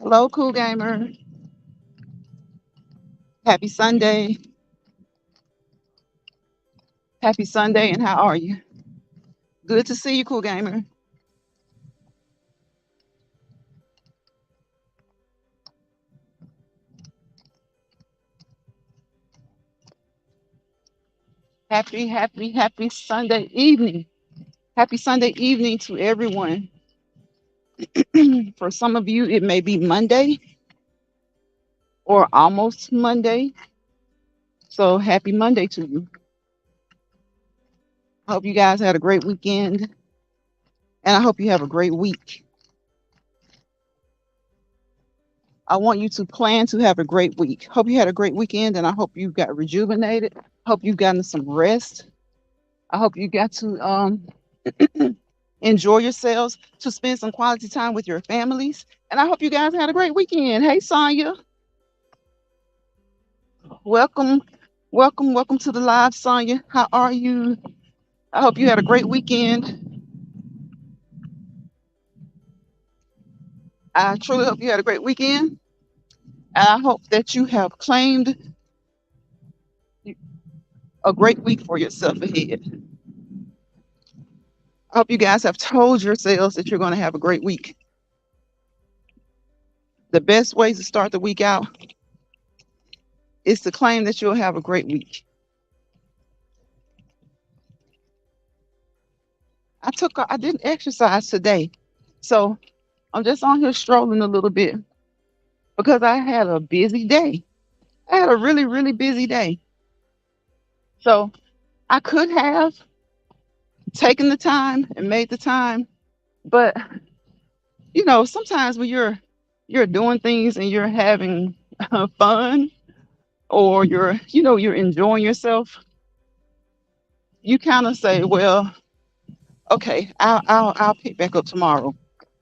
Hello, cool gamer. Happy Sunday. Happy Sunday, and how are you? Good to see you, cool gamer. Happy Sunday evening. Happy Sunday evening to everyone. For some of you, it may be Monday or almost Monday. So happy Monday to you. I hope you guys had a great weekend, and I hope you have a great week. I want you to plan to have a great week. Hope you had a great weekend, and I hope you got rejuvenated. Hope you've gotten some rest. I hope you got to enjoy yourselves, to spend some quality time with your families. And I hope you guys had a great weekend. Hey, Sonya, welcome, welcome to the live, Sonya. How are you? I hope you had a great weekend. I truly hope you had a great weekend. And I hope that you have claimed a great week for yourself ahead. I hope you guys have told yourselves that you're going to have a great week. The best way to start the week out is to claim that you'll have a great week. I didn't exercise today. So I'm just on here strolling a little bit because I had a busy day. I had a really, really busy day. So I could have taken the time and made the time, but sometimes when you're doing things and you're having fun, or you're enjoying yourself, you kind of say, well, okay, I'll pick back up tomorrow.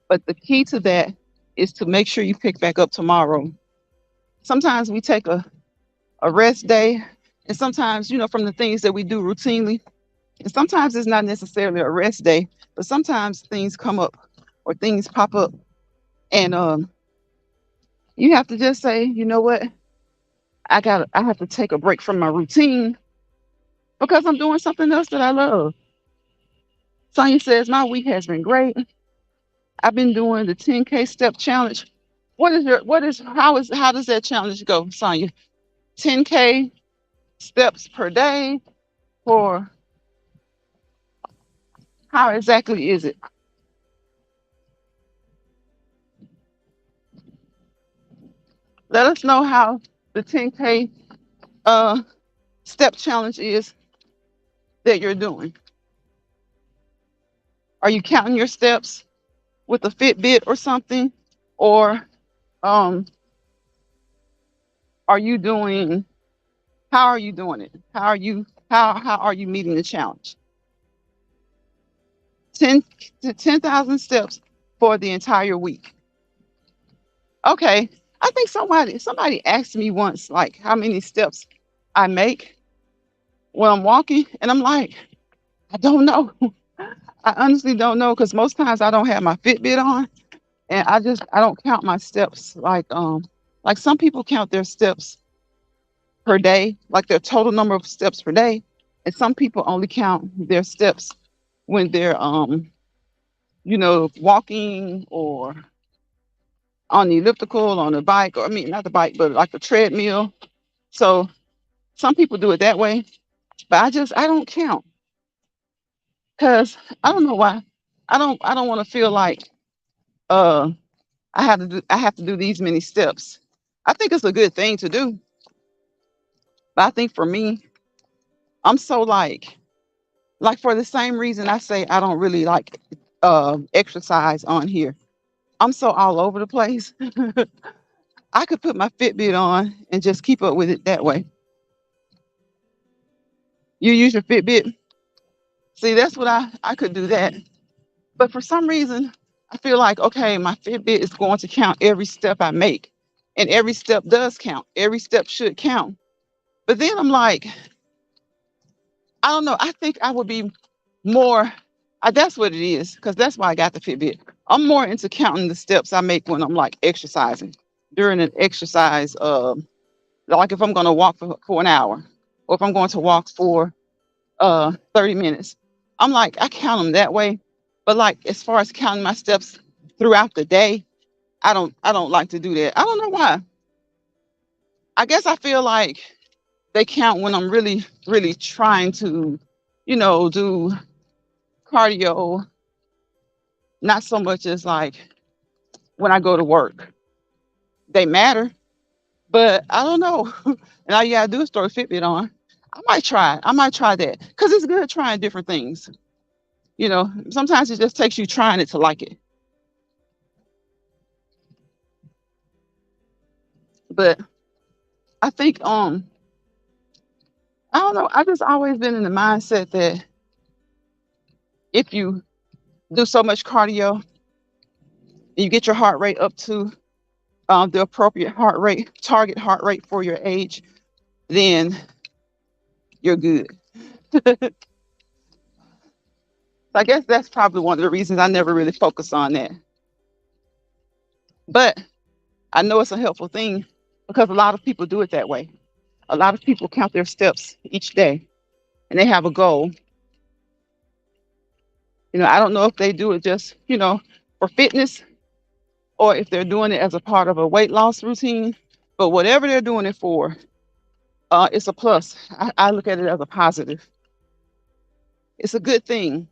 But the key to that is to make sure you pick back up tomorrow. Sometimes we take a rest day, and sometimes, from the things that we do routinely, and sometimes it's not necessarily a rest day, but sometimes things come up or things pop up, and you have to just say, you know what, I have to take a break from my routine because I'm doing something else that I love. Sonya says my week has been great. I've been doing the 10K step challenge. How does that challenge go, Sonya? 10K steps per day, or how exactly is it? Let us know how the 10K uh, step challenge is that you're doing. Are you counting your steps with a Fitbit or something? Or um, are you doing, how are you doing it? How are you meeting the challenge? 10 to 10,000 steps for the entire week. Okay. I think somebody asked me once like how many steps I make when I'm walking, and I'm like, I don't know. I honestly don't know because most times I don't have my Fitbit on, and I don't count my steps like some people count their steps per day, like their total number of steps per day, and some people only count their steps when they're walking or on the elliptical, on the bike, or I mean not the bike, but like the treadmill. So some people do it that way, but I don't count because I don't know why. I don't want to feel like uh I have to do these many steps. I think it's a good thing to do, but I think for me, I'm so like for the same reason I say I don't really like exercise on here. I'm so all over the place. I could put my Fitbit on and just keep up with it that way. You use your Fitbit. See, that's what I could do that. But for some reason, I feel like, okay, my Fitbit is going to count every step I make. And every step does count. Every step should count. But then I'm like, I don't know. I think I would be more, that's what it is, because that's why I got the Fitbit. I'm more into counting the steps I make when I'm like exercising during an exercise. Like if I'm going to walk for an hour, or if I'm going to walk for 30 minutes, I'm like I count them that way. But like as far as counting my steps throughout the day, I don't like to do that. I don't know why. I guess I feel like they count when I'm really really trying to, do cardio, not so much as like when I go to work. They matter, but I don't know. And all you gotta do is throw a Fitbit on. I might try. I might try that because it's good trying different things. Sometimes it just takes you trying it to like it. But I think I don't know. I just always been in the mindset that if you do so much cardio and you get your heart rate up to the appropriate heart rate, target heart rate for your age, then you're good. I guess that's probably one of the reasons I never really focus on that. But I know it's a helpful thing because a lot of people do it that way. A lot of people count their steps each day and they have a goal. I don't know if they do it just, for fitness or if they're doing it as a part of a weight loss routine. But whatever they're doing it for, it's a plus. I look at it as a positive. It's a good thing.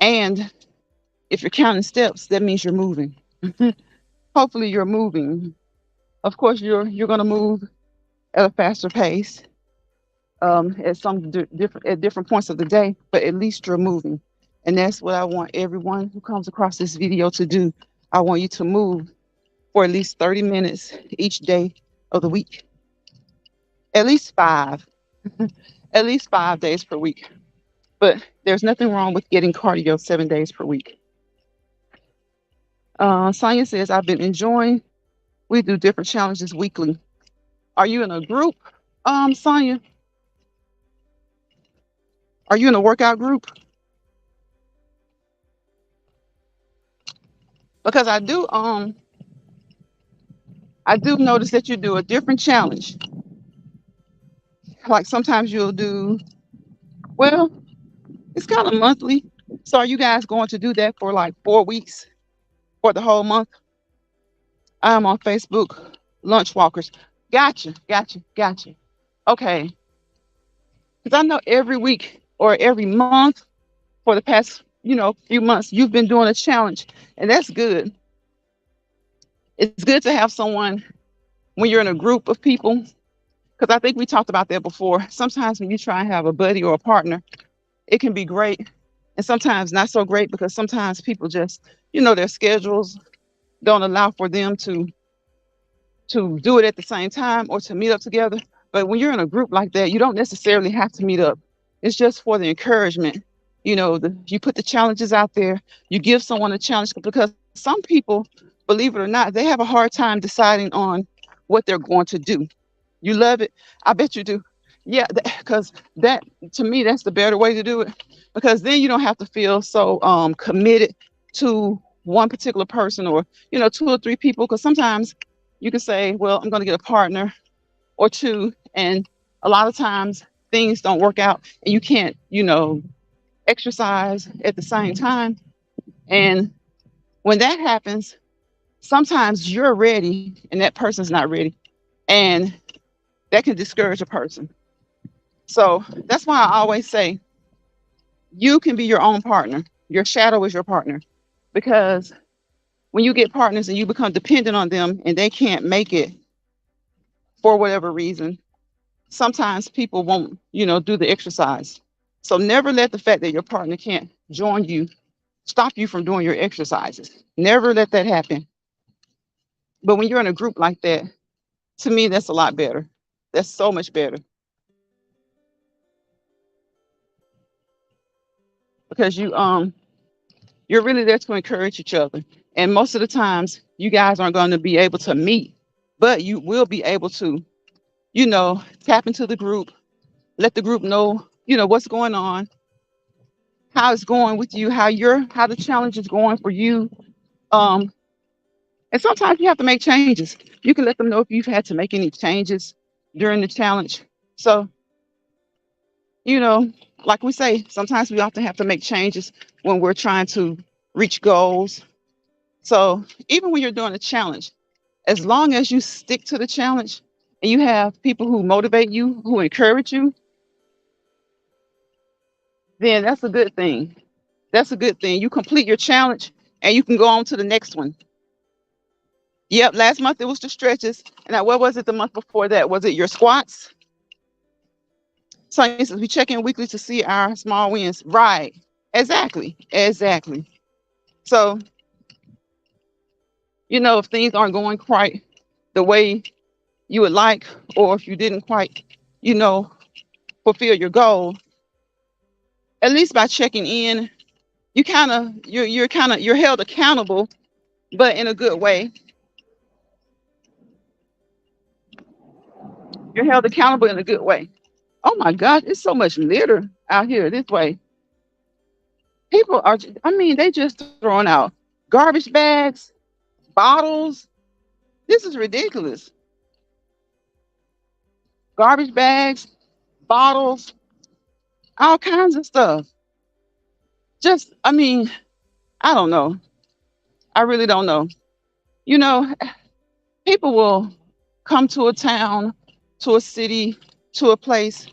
And if you're counting steps, that means you're moving. Hopefully you're moving. Of course, you're going to move at a faster pace at different points of the day, but at least you're moving. And that's what I want everyone who comes across this video to do. I want you to move for at least 30 minutes each day of the week. At least five. At least 5 days per week. But there's nothing wrong with getting cardio 7 days per week. Sonia says, I've been enjoying. We do different challenges weekly. Are you in a group, Sonia? Are you in a workout group? Because I do notice that you do a different challenge. Like sometimes you'll do, well, it's kind of monthly. So are you guys going to do that for like 4 weeks for the whole month? I'm on Facebook, Lunch Walkers. Gotcha, gotcha, gotcha. Okay. Because I know every week or every month for the past, few months, you've been doing a challenge. And that's good. It's good to have someone when you're in a group of people, because I think we talked about that before. Sometimes when you try and have a buddy or a partner, it can be great. And sometimes not so great because sometimes people just, their schedules don't allow for them to do it at the same time or to meet up together. But when you're in a group like that, you don't necessarily have to meet up. It's just for the encouragement. You put the challenges out there, you give someone a challenge because some people, believe it or not, they have a hard time deciding on what they're going to do. You love it. I bet you do. Yeah, because that to me, that's the better way to do it because then you don't have to feel so committed to one particular person or, 2 or 3 people. Because sometimes you can say, well, I'm going to get a partner or two. And a lot of times things don't work out and you can't, exercise at the same time. And when that happens, sometimes you're ready and that person's not ready. And that can discourage a person. So that's why I always say you can be your own partner. Your shadow is your partner. Because when you get partners and you become dependent on them and they can't make it for whatever reason, sometimes people won't, do the exercise. So never let the fact that your partner can't join you stop you from doing your exercises. Never let that happen. But when you're in a group like that, to me, that's a lot better. That's so much better because you're really there to encourage each other. And most of the times, you guys aren't going to be able to meet, but you will be able to, tap into the group, let the group know, what's going on, how it's going with you, how the challenge is going for you. Um, and sometimes you have to make changes. You can let them know if you've had to make any changes during the challenge. So, you know, like we say, sometimes we often have to make changes when we're trying to reach goals. So even when you're doing a challenge, as long as you stick to the challenge and you have people who motivate you, who encourage you, then that's a good thing. That's a good thing. You complete your challenge and you can go on to the next one. Yep, last month it was the stretches. And now what was it the month before that? Was it your squats? So instance, we check in weekly to see our small wins. Right. Exactly. Exactly. So, if things aren't going quite the way you would like, or if you didn't quite, you know, fulfill your goal, at least by checking in, you're held accountable, but in a good way. You're held accountable in a good way. Oh my gosh, it's so much litter out here this way. People are, I mean, they just throwing out garbage bags, bottles. This is ridiculous. Garbage bags, bottles, all kinds of stuff. Just, I mean, I don't know. I really don't know. You know, people will come to a town, to a city, to a place,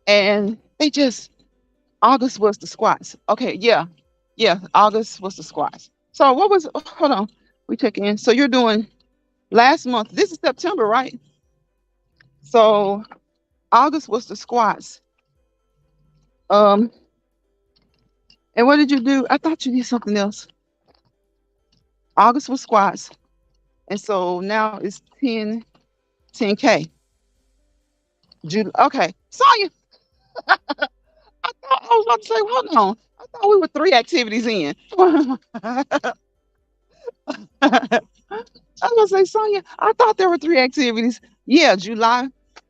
and they just, August was the squats. Okay, yeah, yeah, August was the squats. So what was, hold on, we check in. So you're doing last month, this is September, right? So August was the squats. Um, and what did you do? I thought you did something else. August was squats. And so now it's 10K. Okay. Sonya, I was about to say, hold on. I thought we were three activities in. I was gonna say, Sonya, I thought there were three activities. Yeah, July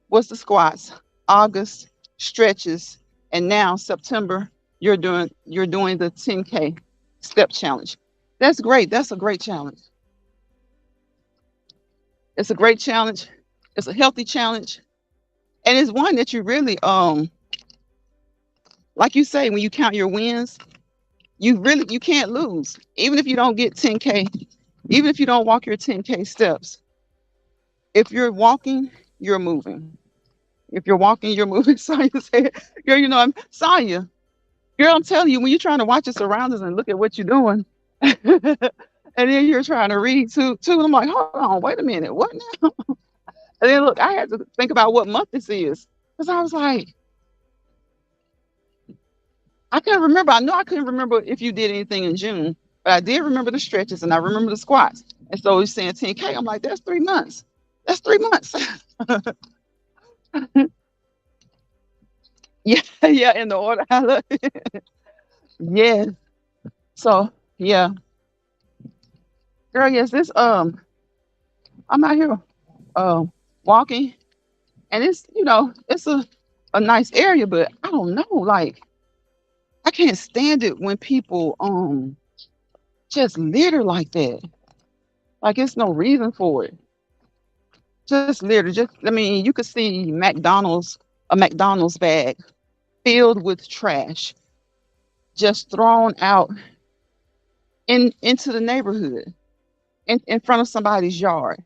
was the squats, August stretches, and now September you're doing the 10K step challenge. That's great. That's a great challenge. It's a great challenge. It's a healthy challenge, and it's one that you really like you say when you count your wins, you can't lose. Even if you don't get 10K, even if you don't walk your 10K steps, if you're walking, you're moving. If you're walking, you're moving. Sonya said, girl, I'm Sonya. Girl, I'm telling you, when you're trying to watch your surroundings and look at what you're doing, and then you're trying to read too. And I'm like, hold on, wait a minute, what now? And then look, I had to think about what month this is. Because I was like, I can't remember. I know I couldn't remember if you did anything in June, but I did remember the stretches and I remember the squats. And so he's saying 10K. I'm like, that's 3 months. That's 3 months. Yeah, yeah, in the order I look. Yes. So yeah. Girl, yes, I'm out here um walking and it's a nice area, but I don't know, like I can't stand it when people just litter like that. Like it's no reason for it. Just litter. Just I mean, you could see a McDonald's bag filled with trash just thrown out into the neighborhood in front of somebody's yard.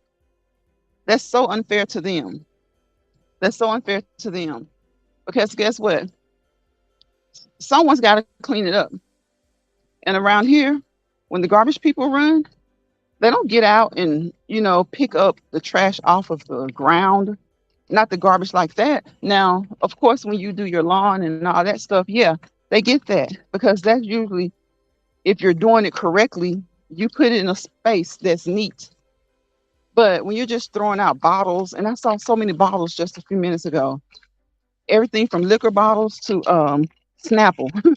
That's so unfair to them. That's so unfair to them. Because guess what? Someone's got to clean it up. And around here, when the garbage people run, they don't get out and, pick up the trash off of the ground, not the garbage like that. Now, of course, when you do your lawn and all that stuff, yeah, they get that because that's usually, if you're doing it correctly, you put it in a space that's neat. But when you're just throwing out bottles, and I saw so many bottles just a few minutes ago, everything from liquor bottles to Snapple.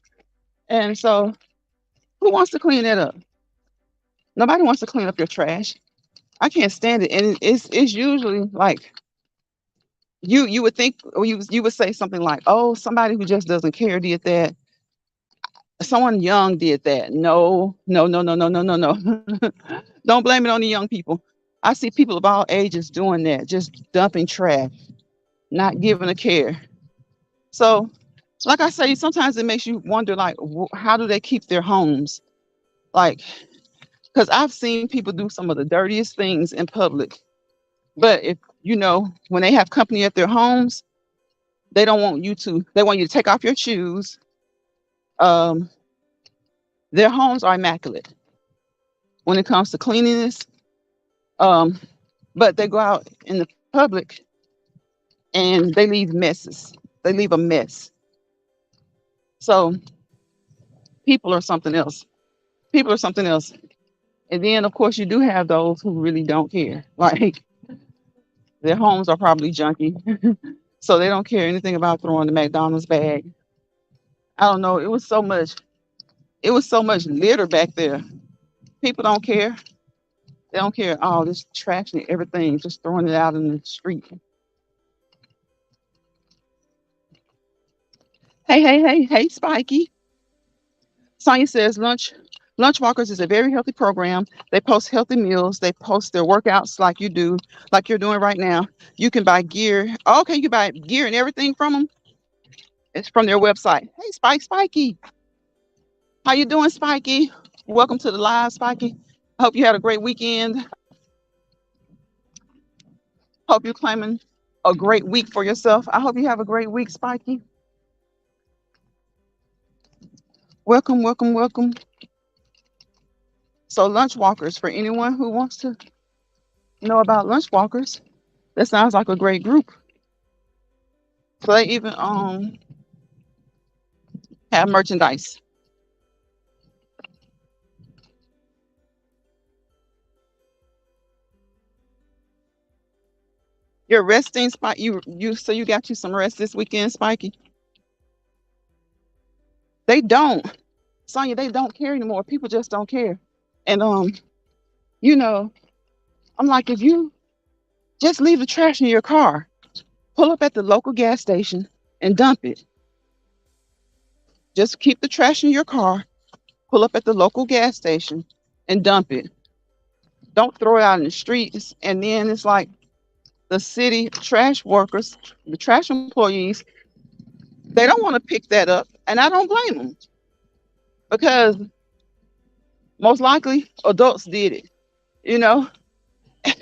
And so who wants to clean that up? Nobody wants to clean up your trash. I can't stand it. And it's usually like you would think, or you would say something like, oh, somebody who just doesn't care did that. Someone young did that. No, no, no, no, no, no, no, no. Don't blame it on the young people. I see people of all ages doing that, just dumping trash, not giving a care. So, like I say, sometimes it makes you wonder, like, how do they keep their homes? Like, because I've seen people do some of the dirtiest things in public. But if when they have company at their homes, they don't want you to. They want you to take off your shoes. Um, their homes are immaculate when it comes to cleanliness. Um, but they go out in the public and they leave messes. They leave a mess. So people are something else. People are something else. And then, of course, you do have those who really don't care. Like their homes are probably junky, so they don't care anything about throwing the McDonald's bag. I don't know. It was so much. It was so much litter back there. People don't care. They don't care. Oh, this trash and everything, just throwing it out in the street. Hey, hey, hey, hey, Spiky. Sonia says Lunch Walkers is a very healthy program. They post healthy meals. They post their workouts like you do, like you're doing right now. You can buy gear. Oh, okay, you can buy gear and everything from them. It's from their website. Hey, Spiky. How you doing, Spiky? Welcome to the live, Spiky. I hope you had a great weekend. Hope you're claiming a great week for yourself. I hope you have a great week, Spiky. Welcome, welcome, welcome. So Lunch Walkers, for anyone who wants to know about Lunch Walkers, that sounds like a great group. So they even have merchandise. You're resting, Spike. So you got you some rest this weekend, Spiky. They don't, Sonya. They don't care anymore. People just don't care. And you know, I'm like, if you just leave the trash in your car, pull up at the local gas station and dump it. Just keep the trash in your car, pull up at the local gas station and dump it. Don't throw it out in the streets. And then it's like the city trash workers, the trash employees, they don't want to pick that up. And I don't blame them because most likely adults did it, you know?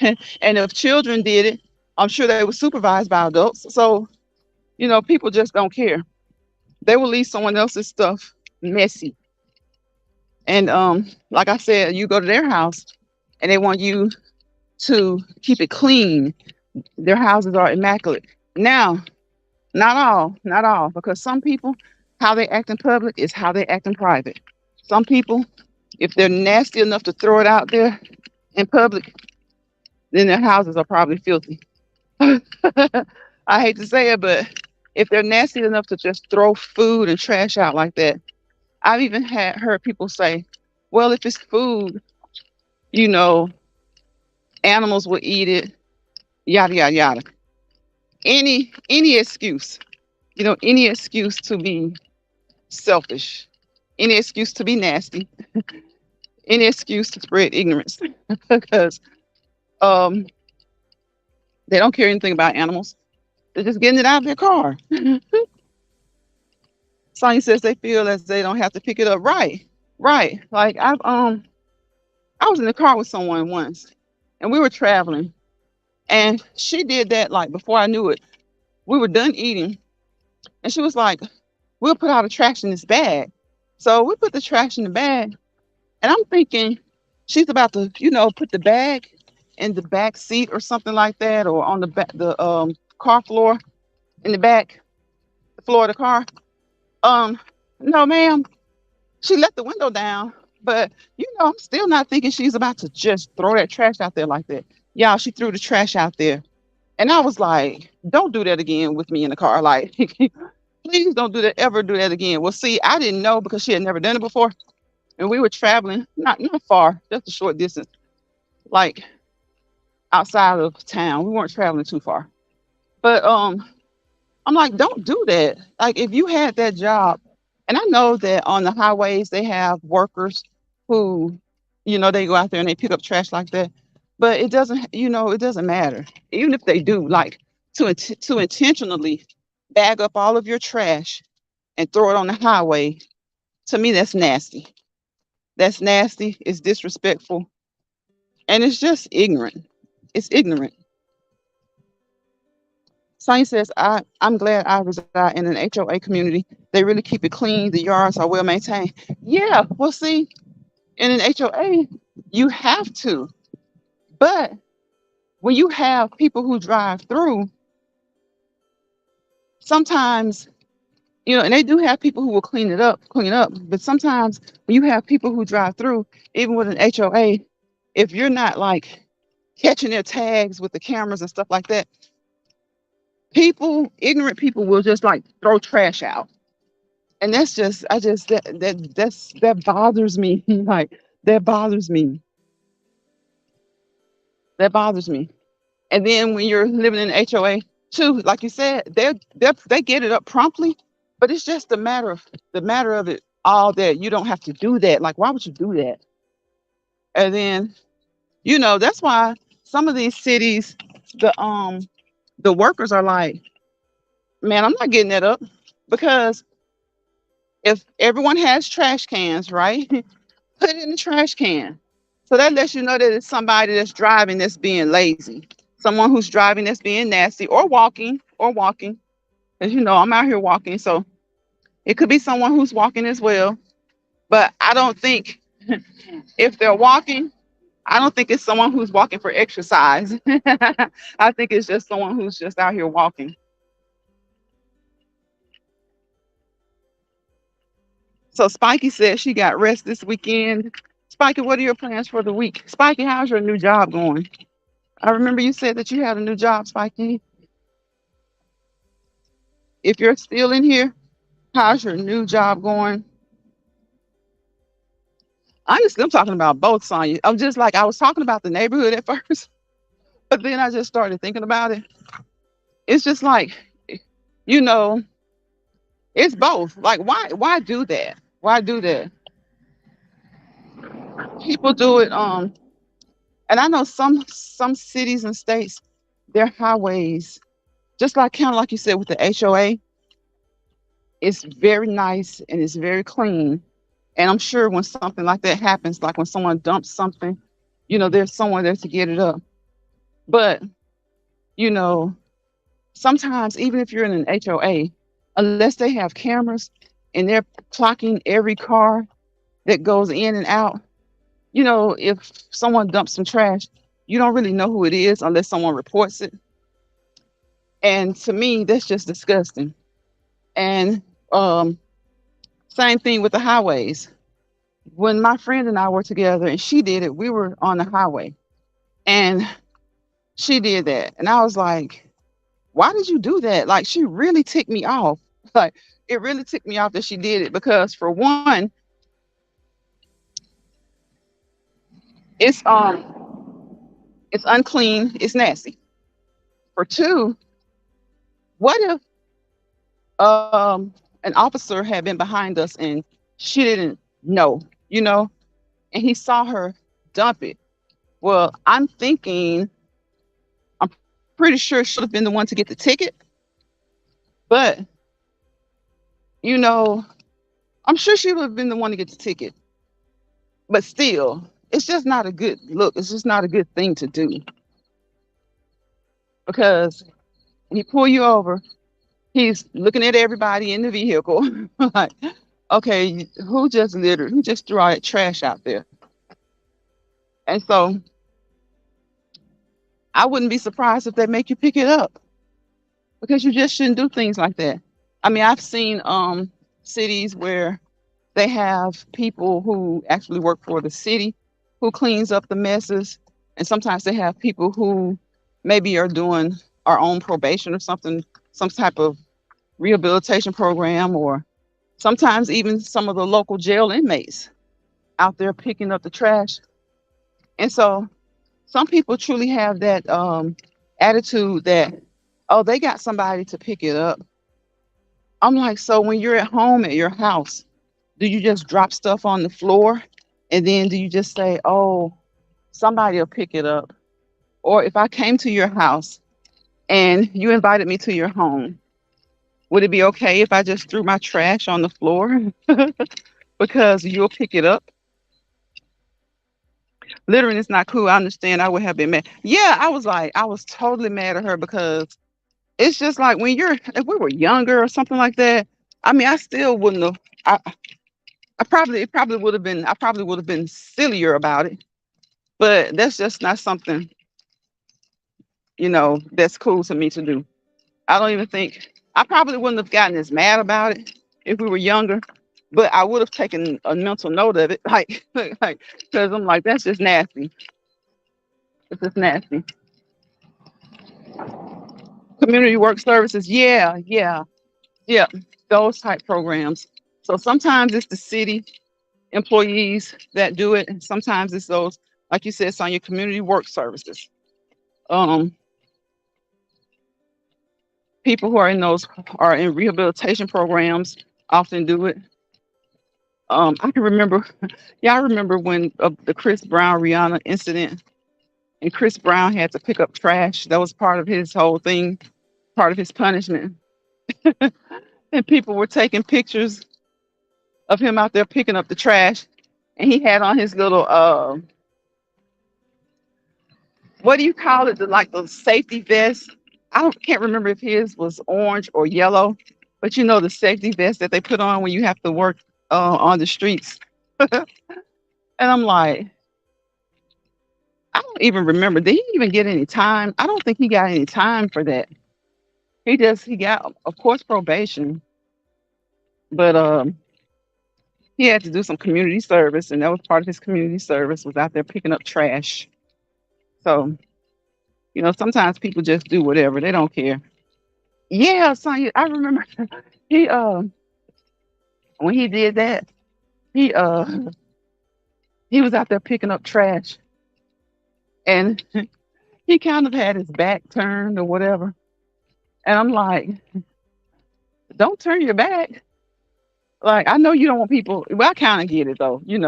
And if children did it, I'm sure they were supervised by adults. So, people just don't care. They will leave someone else's stuff messy. And like I said, you go to their house and they want you to keep it clean. Their houses are immaculate. Now, not all, because some people, how they act in public is how they act in private. Some people, if they're nasty enough to throw it out there in public, then their houses are probably filthy. I hate to say it, but if they're nasty enough to just throw food and trash out like that, I've even heard people say, well, if it's food, you know, animals will eat it, yada yada yada. Any excuse, any excuse to be selfish, any excuse to be nasty, any excuse to spread ignorance, because um, they don't care anything about animals. They're just getting it out of their car. Sonya says they feel as they don't have to pick it up. Right, right. Like I was in the car with someone once, and we were traveling, and she did that like before I knew it. We were done eating, and she was like, "We'll put all the trash in this bag." So we put the trash in the bag, and I'm thinking she's about to, put the bag in the back seat or something like that, or on the car floor in the back, the floor of the car. Um, no, ma'am. She let the window down, but I'm still not thinking she's about to just throw that trash out there like that. Y'all, she threw the trash out there. And I was like, don't do that again with me in the car. Like, please don't ever do that again. Well, see, I didn't know because she had never done it before. And we were traveling, not far, just a short distance, like outside of town. We weren't traveling too far. But I'm like, don't do that. Like, if you had that job And I know that on the highways they have workers who, they go out there and they pick up trash like that. But it doesn't, it doesn't matter. Even if they do, like to intentionally bag up all of your trash and throw it on the highway, to me that's nasty. That's nasty. It's disrespectful, and it's just ignorant. It's ignorant. Sonya says, I'm glad I reside in an HOA community. They really keep it clean. The yards are well maintained. Yeah, well, see, in an HOA, you have to. But when you have people who drive through, sometimes, and they do have people who will clean it up. But sometimes when you have people who drive through, even with an HOA, if you're not like catching their tags with the cameras and stuff like that, ignorant people will just like throw trash out. And that's just, I just, that bothers me. Like, that bothers me. That bothers me. And then when you're living in HOA too, like you said, they get it up promptly, but it's just the matter of it all that you don't have to do that. Like, why would you do that? And then, that's why some of these cities, the workers are like, man, I'm not getting that up, because if everyone has trash cans, right? Put it in the trash can. So that lets you know that it's somebody that's driving that's being lazy. Someone who's driving that's being nasty, or walking. As you know, I'm out here walking. So it could be someone who's walking as well. But I don't think, if they're walking, I don't think it's someone who's walking for exercise. I think it's just someone who's just out here walking. So Spiky said she got rest this weekend. Spiky, what are your plans for the week? Spiky, how's your new job going? I remember you said that you had a new job, Spiky. If you're still in here, how's your new job going? Honestly, I'm talking about both, Sonya. I'm just like, I was talking about the neighborhood at first, but then I just started thinking about it. It's just like, you know, it's both. Like, why do that? Why do that? People do it. And I know some cities and states, their highways, just like kind of like you said with the HOA, it's very nice and it's very clean. And I'm sure when something like that happens, like when someone dumps something, there's someone there to get it up. But, you know, sometimes even if you're in an HOA, unless they have cameras and they're clocking every car that goes in and out, if someone dumps some trash, you don't really know who it is unless someone reports it. And to me, that's just disgusting. And um, same thing with the highways. When my friend and I were together and she did it, we were on the highway and she did that. And I was like, why did you do that? Like, she really ticked me off. Like, it really ticked me off that she did it, because for one, it's it's unclean, it's nasty. For two, what if an officer had been behind us and she didn't know, you know, and he saw her dump it? Well, I'm pretty sure she would have been the one to get the ticket, but you know, I'm sure she would have been the one to get the ticket. But still, it's just not a good look. It's just not a good thing to do, because when he pull you over, he's looking at everybody in the vehicle like, okay, who just littered? Who just threw all that trash out there? And so I wouldn't be surprised if they make you pick it up, because you just shouldn't do things like that. I mean, I've seen cities where they have people who actually work for the city who cleans up the messes, and sometimes they have people who maybe are doing our own probation or something, some type of rehabilitation program, or sometimes even some of the local jail inmates out there picking up the trash. And so some people truly have that attitude that, oh, they got somebody to pick it up. I'm like, so when you're at home at your house, do you just drop stuff on the floor? And then do you just say, oh, somebody will pick it up? Or if I came to your house and you invited me to your home, would it be okay if I just threw my trash on the floor because you'll pick it up? Literally, it's not cool. I understand. I would have been mad. Yeah, I was like, I was totally mad at her because it's just like when you're, if we were younger or something like that, I mean, I still wouldn't have, it probably would have been, I probably would have been sillier about it, but that's just not something, that's cool to me to do. I don't even think, I probably wouldn't have gotten as mad about it if we were younger, but I would have taken a mental note of it, like, like, because I'm like, that's just nasty. It's just nasty. Community work services, yeah, yeah, yeah, those type programs. So sometimes it's the city employees that do it, and sometimes it's those, like you said, it's on your community work services. Um, People who are in those are in rehabilitation programs often do it. I can remember, yeah, I remember when the Chris Brown Rihanna incident, and Chris Brown had to pick up trash. That was part of his whole thing, part of his punishment. And people were taking pictures of him out there picking up the trash, and he had on his little what do you call it? The like the safety vest. I don't can't remember if his was orange or yellow, but the safety vest that they put on when you have to work on the streets. And I'm like, I don't even remember. Did he even get any time? I don't think he got any time for that. He got, of course, probation, but he had to do some community service, and that was part of his community service was out there picking up trash. So sometimes people just do whatever. They don't care. Yeah, Sonya, I remember he when he did that, he he was out there picking up trash, and he kind of had his back turned or whatever. And I'm like, don't turn your back. Like, I know you don't want people. Well, I kind of get it though. You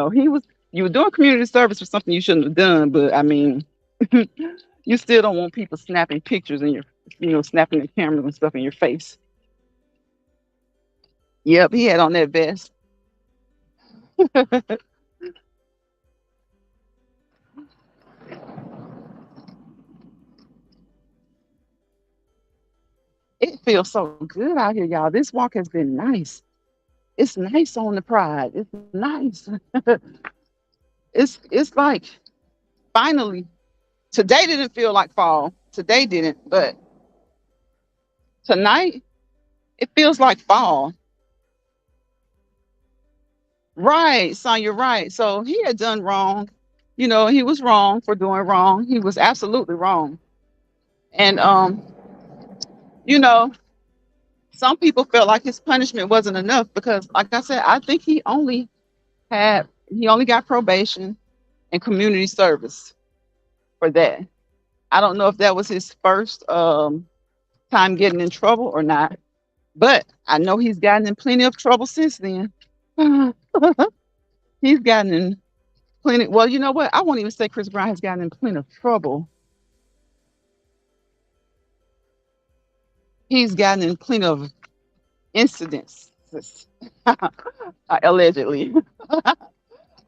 were doing community service for something you shouldn't have done, but I mean, you still don't want people snapping pictures in your, snapping the cameras and stuff in your face. Yep, he had on that vest. It feels so good out here, y'all. This walk has been nice. It's nice on the Pride. It's nice. It's like finally today didn't feel like fall. Today didn't, but tonight it feels like fall. Right, son, you're right. So he had done wrong. He was wrong for doing wrong. He was absolutely wrong. And you know, some people felt like his punishment wasn't enough because, like I said, I think he only got probation and community service for that. I don't know if that was his first time getting in trouble or not, but I know he's gotten in plenty of trouble since then. He's gotten in plenty. Well, you know what? I won't even say Chris Brown has gotten in plenty of trouble. He's gotten in plenty of incidents. Allegedly.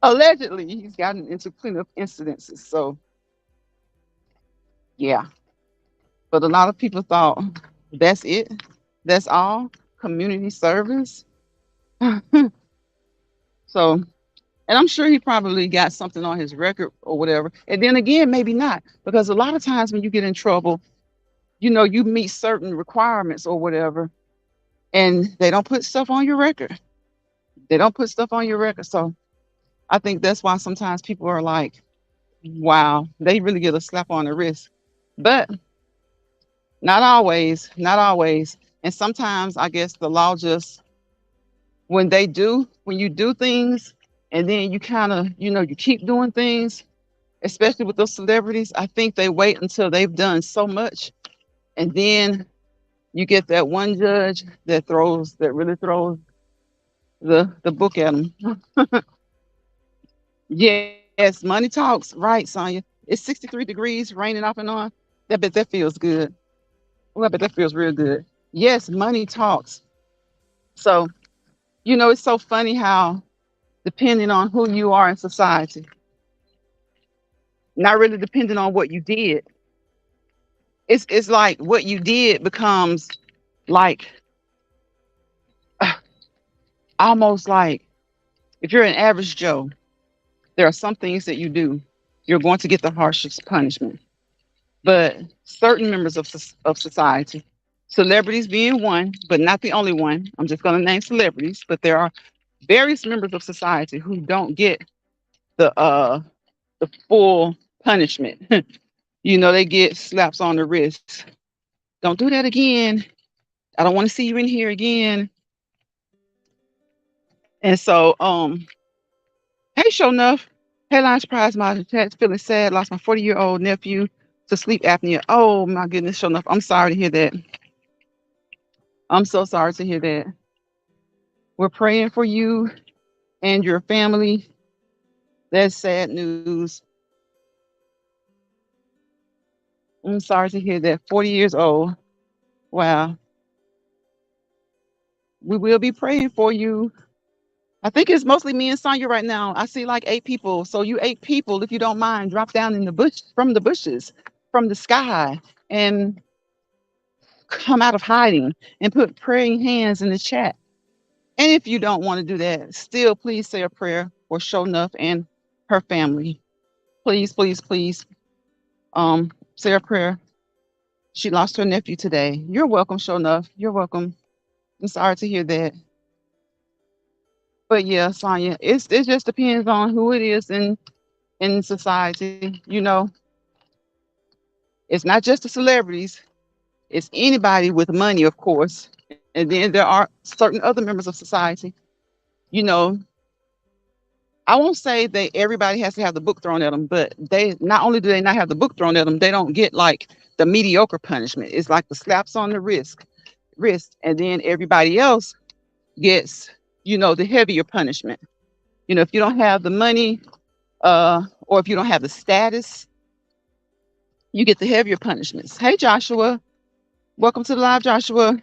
Allegedly, he's gotten into plenty of incidences. So, yeah. But a lot of people thought that's it. That's all. Community service. So, and I'm sure he probably got something on his record or whatever. And then again, maybe not, because a lot of times when you get in trouble, you meet certain requirements or whatever, and they don't put stuff on your record. They don't put stuff on your record. So I think that's why sometimes people are like, wow, they really get a slap on the wrist. But not always, not always. And sometimes I guess the law just, when you do things and then you kind of, you keep doing things, especially with those celebrities, I think they wait until they've done so much and then You get that one judge that really throws the book at them. Yes, money talks, right, Sonya? It's 63 degrees, raining off and on. That feels good. Well, I bet that feels real good. Yes, money talks. So, it's so funny how, depending on who you are in society, not really depending on what you did, it's like what you did becomes like almost like if you're an average Joe, there are some things that you do, you're going to get the harshest punishment. But certain members of society, celebrities being one, but not the only one. I'm just going to name celebrities, but there are various members of society who don't get the full punishment. They get slaps on the wrist. Don't do that again. I don't want to see you in here again. And so, hey, show enough. Headline surprise my chat feeling sad. Lost my 40-year-old nephew to sleep apnea. Oh my goodness, show enough. I'm sorry to hear that. I'm so sorry to hear that. We're praying for you and your family. That's sad news. I'm sorry to hear that. 40 years old. Wow. We will be praying for you. I think it's mostly me and Sonya right now. I see like 8 people. So you 8 people, if you don't mind, drop down in the bush from the bushes, from the sky, and come out of hiding and put praying hands in the chat. And if you don't want to do that, still please say a prayer for Shonuff and her family. Please, please, please, say a prayer. She lost her nephew today. You're welcome, Shonuff. You're welcome. I'm sorry to hear that. But yeah, Sonya, it just depends on who it is in society. It's not just the celebrities. It's anybody with money, of course. And then there are certain other members of society. You know, I won't say that everybody has to have the book thrown at them, but they not only do they not have the book thrown at them, they don't get like the mediocre punishment. It's like the slaps on the wrist, and then everybody else gets, the heavier punishment. If you don't have the money, or if you don't have the status, you get the heavier punishments. Hey, Joshua, welcome to the live, Joshua.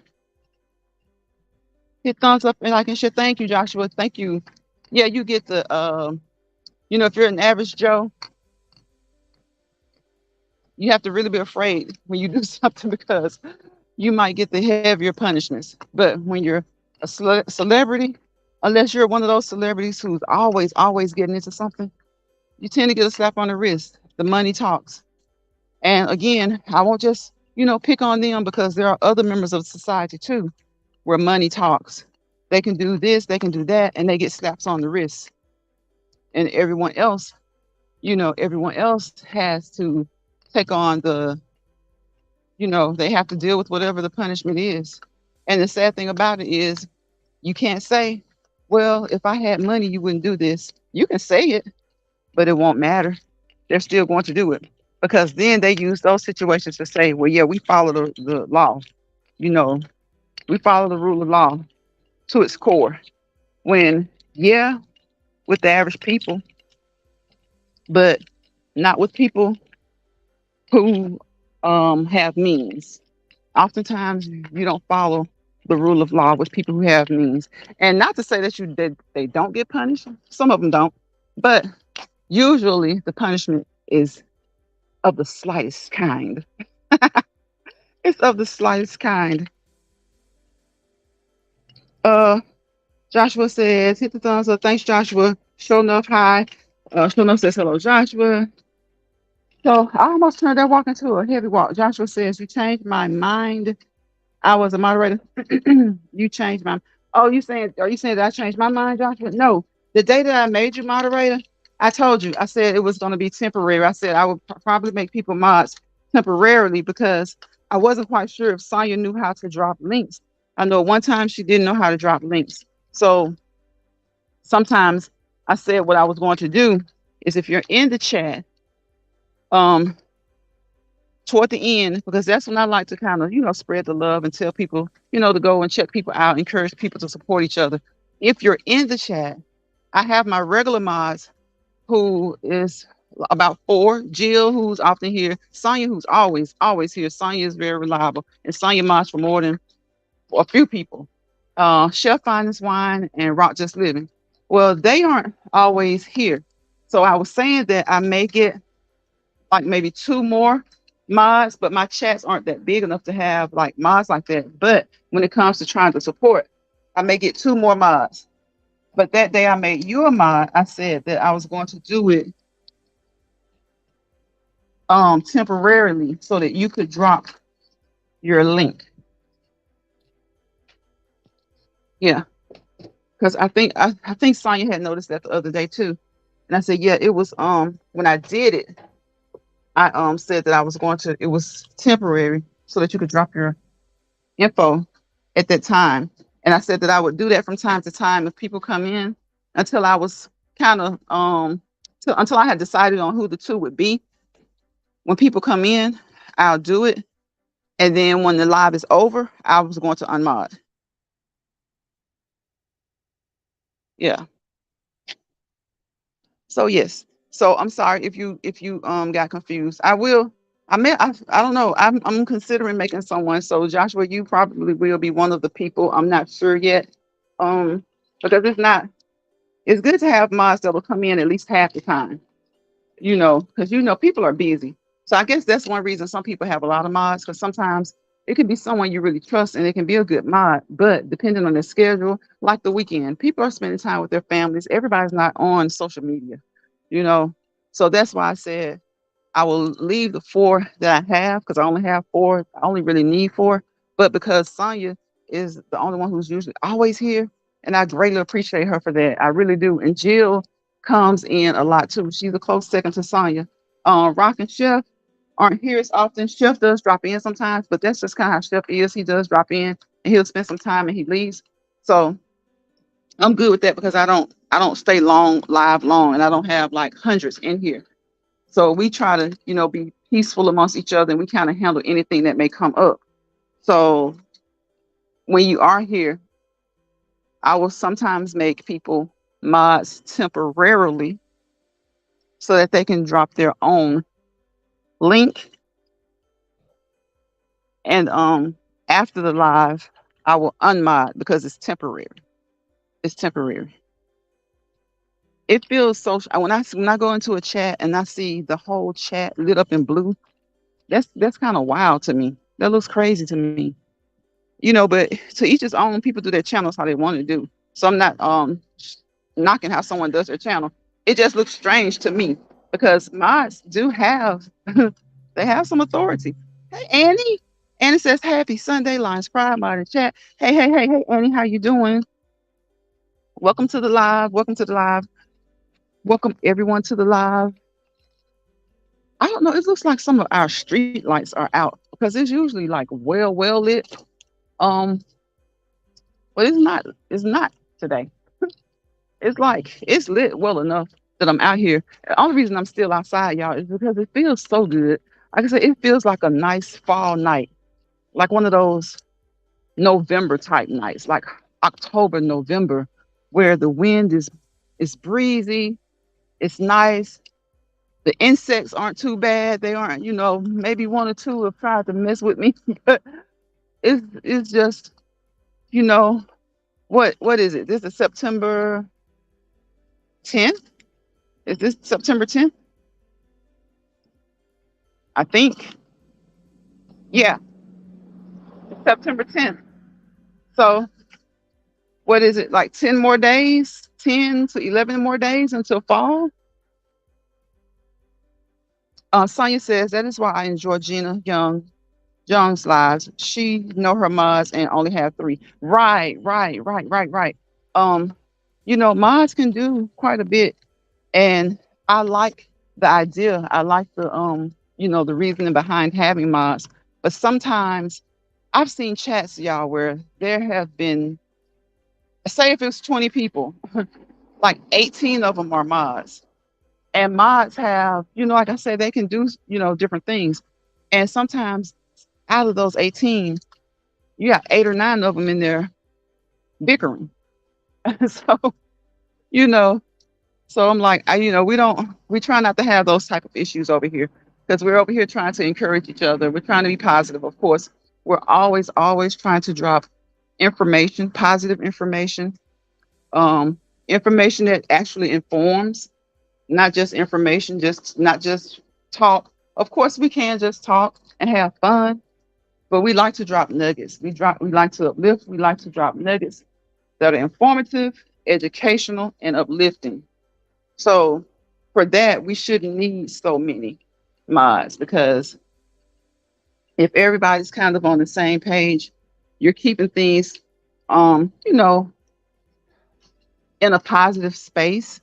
Hit thumbs up and like and share. Thank you, Joshua. Thank you. Yeah, you get the, if you're an average Joe, you have to really be afraid when you do something because you might get the heavier punishments. But when you're a celebrity, unless you're one of those celebrities who's always getting into something, you tend to get a slap on the wrist. The money talks. And again, I won't just, pick on them because there are other members of society too, where money talks. They can do this, they can do that, and they get slaps on the wrist. And everyone else has to take on they have to deal with whatever the punishment is. And the sad thing about it is you can't say, well, if I had money, you wouldn't do this. You can say it, but it won't matter. They're still going to do it because then they use those situations to say, well, yeah, we follow the law. We follow the rule of law to its core. When, yeah, with the average people, but not with people who have means. Oftentimes, you don't follow the rule of law with people who have means. And not to say that they don't get punished. Some of them don't. But usually the punishment is of the slightest kind. It's of the slightest kind. Joshua says, hit the thumbs up. Thanks, Joshua. Show enough hi. Show enough says hello, Joshua. So I almost turned that walk into a heavy walk. Joshua says, you changed my mind. I was a moderator. You changed my. Oh, are you saying that I changed my mind, Joshua? No. The day that I made you moderator, I told you, I said it was going to be temporary. I said I would probably make people mods temporarily because I wasn't quite sure if Sonya knew how to drop links. I know one time she didn't know how to drop links. So sometimes I said what I was going to do is if you're in the chat, toward the end, because that's when I like to kind of, spread the love and tell people, to go and check people out, encourage people to support each other. If you're in the chat, I have my regular mods who is about four. Jill, who's often here. Sonia, who's always here. Sonia is very reliable. And Sonia mods for more than a few people. Chef Finest Wine and Rock Just Living. Well, they aren't always here. So I was saying that I may get like maybe two more mods, but my chats aren't that big enough to have like mods like that. But when it comes to trying to support, I may get two more mods. But that day I made you a mod, I said that I was going to do it temporarily so that you could drop your link. Yeah. Because I think Sonya had noticed that the other day too. And I said, yeah, it was when I did it, I said that I was going to, it was temporary so that you could drop your info at that time. And I said that I would do that from time to time if people come in until I was kind of until I had decided on who the two would be. When people come in, I'll do it. And then when the live is over, I was going to unmod. Yeah. So yes. So I'm sorry if you got confused. I don't know. I'm considering making someone. So Joshua, you probably will be one of the people. I'm not sure yet. Um, because it's good to have mods that will come in at least half the time, because people are busy. So I guess that's one reason some people have a lot of mods, because sometimes it can be someone you really trust and it can be a good mod, but depending on their schedule, like the weekend, people are spending time with their families. Everybody's not on social media, you know. So that's why I said I will leave the four that I have, because I only have four. I only really need four. But because Sonya is the only one who's usually always here, and I greatly appreciate her for that. I really do. And Jill comes in a lot too. She's a close second to Sonya. Rock and Chef aren't here as often. Chef does drop in sometimes, but that's just kind of how Chef is. He does drop in and he'll spend some time and he leaves. So I'm good with that because I don't stay long live long, and I don't have like hundreds in here. So we try to, be peaceful amongst each other, and we kind of handle anything that may come up. So when you are here, I will sometimes make people mods temporarily so that they can drop their own link. And after the live, I will unmod because it's temporary. It's temporary. It feels so when I go into a chat and I see the whole chat lit up in blue, that's kind of wild to me. That looks crazy to me. But to each his own. People do their channels how they want to do. So I'm not knocking how someone does their channel. It just looks strange to me because mods do have they have some authority. Hey Annie. Annie says happy Sunday, Lions Pride mod in chat. Hey Annie, how you doing? Welcome to the live. Welcome to the live. Welcome everyone to the live. I don't know. It looks like some of our street lights are out because it's usually like well lit. Um, but it's not today. It's like it's lit well enough that I'm out here. The only reason I'm still outside, y'all, is because it feels so good. Like I said, it feels like a nice fall night, like one of those November type nights, like October, November, where the wind is breezy, it's nice. The insects aren't too bad. They aren't, maybe one or two have tried to mess with me, but it's just, you know, what is it? This is September 10th. Is this September 10th? I think. Yeah, it's September 10th. So what is it, like 10 more days? 10 to 11 more days until fall? Sonia says that is why I enjoy Gina Young's lives. She know her mods and only have three. Right. Mods can do quite a bit, and I like the idea. I like the reasoning behind having mods. But sometimes I've seen chats, y'all, where there have been, say if it's 20 people, like 18 of them are mods. And mods have, like I said, they can do, different things. And sometimes out of those 18, you got 8 or 9 of them in there bickering. So, you know, so I'm like, we try not to have those type of issues over here because we're over here trying to encourage each other. We're trying to be positive. Of course, we're always trying to drop information, positive information, um, information that actually informs, not just information, just not just talk. Of course, we can just talk and have fun, but we like to drop nuggets. We like to uplift. We like to drop nuggets that are informative, educational, and uplifting. So for that, we shouldn't need so many mods because if everybody's kind of on the same page, you're keeping things, you know, in a positive space,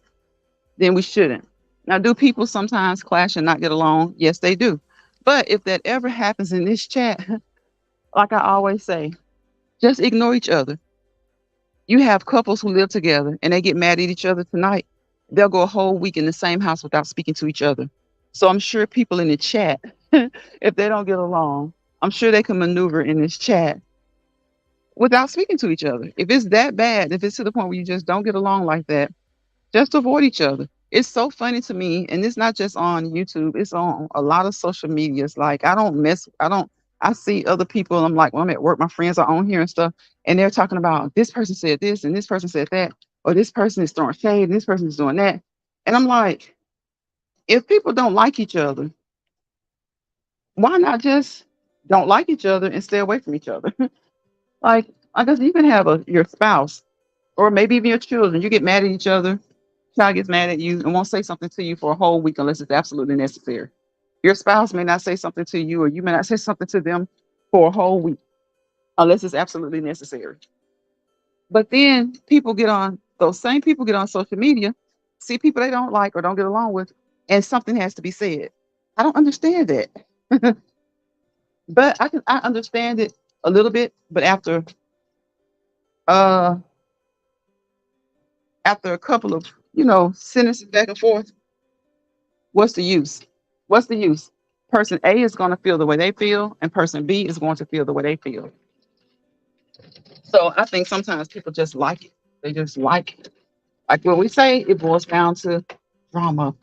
then we shouldn't. Now, do people sometimes clash and not get along? Yes, they do. But if that ever happens in this chat, like I always say, just ignore each other. You have couples who live together and they get mad at each other tonight. They'll go a whole week in the same house without speaking to each other. So I'm sure people in the chat, if they don't get along, I'm sure they can maneuver in this chat without speaking to each other. If it's that bad, if it's to the point where you just don't get along like that, just avoid each other. It's so funny to me, and it's not just on YouTube, it's on a lot of social medias. Like I see other people, I'm like, when I'm at work, my friends are on here and stuff, and they're talking about this person said this and this person said that, or this person is throwing shade and this person is doing that. And I'm like, if people don't like each other, why not just don't like each other and stay away from each other? Like, I guess you can have your spouse or maybe even your children. You get mad at each other, child gets mad at you and won't say something to you for a whole week unless it's absolutely necessary. Your spouse may not say something to you, or you may not say something to them for a whole week unless it's absolutely necessary. But then those same people get on social media, see people they don't like or don't get along with, and something has to be said. I don't understand that. But I understand it a little bit, but uh after a couple of, sentences back and forth, what's the use? What's the use? Person A is going to feel the way they feel, and person B is going to feel the way they feel. So I think sometimes people just like it. They just like it. Like what we say, it boils down to drama.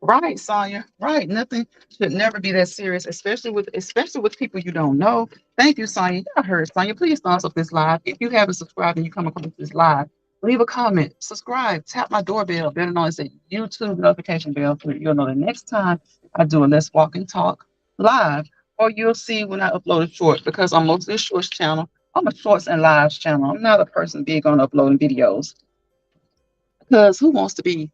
Right, Sonya. Right. Nothing should never be that serious, especially with people you don't know. Thank you, Sonya. I heard Sonya. Please thumbs up this live. If you haven't subscribed and you come across this live, leave a comment, subscribe, tap my doorbell, better known as a YouTube notification bell, so you'll know the next time I do a Let's Walk and Talk live, or you'll see when I upload a short because I'm mostly a shorts channel. I'm a shorts and lives channel. I'm not a person big on uploading videos because who wants to be.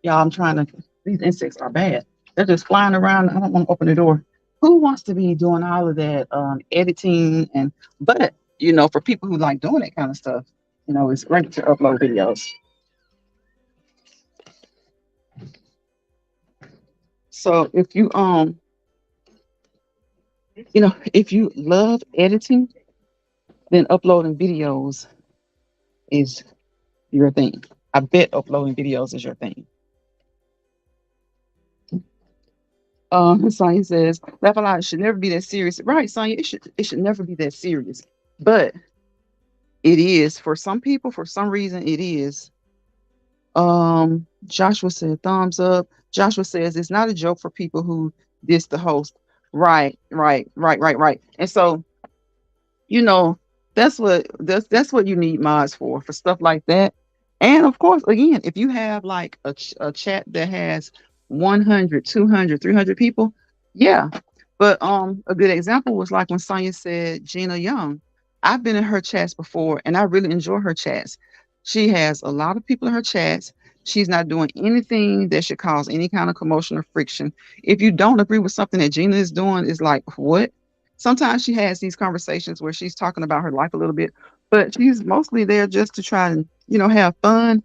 Y'all, I'm trying to. These insects are bad. They're just flying around. I don't want to open the door. Who wants to be doing all of that editing but for people who like doing that kind of stuff, it's great to upload videos. So if you love editing, then uploading videos is your thing. I bet uploading videos is your thing. Sonya says, laugh a lot. It should never be that serious. Right, Sonya, it should never be that serious. But it is for some people, for some reason, it is. Joshua said, thumbs up. Joshua says it's not a joke for people who diss the host. Right, right, right, right, right. And so, you know, that's what you need mods for stuff like that. And of course, again, if you have like a chat that has 100, 200, 300 people, yeah. But a good example was like when Sonya said Gina Young. I've been in her chats before and I really enjoy her chats. She has a lot of people in her chats. She's not doing anything that should cause any kind of commotion or friction. If you don't agree with something that Gina is doing, it's like, what? Sometimes she has these conversations where she's talking about her life a little bit, but she's mostly there just to try and, have fun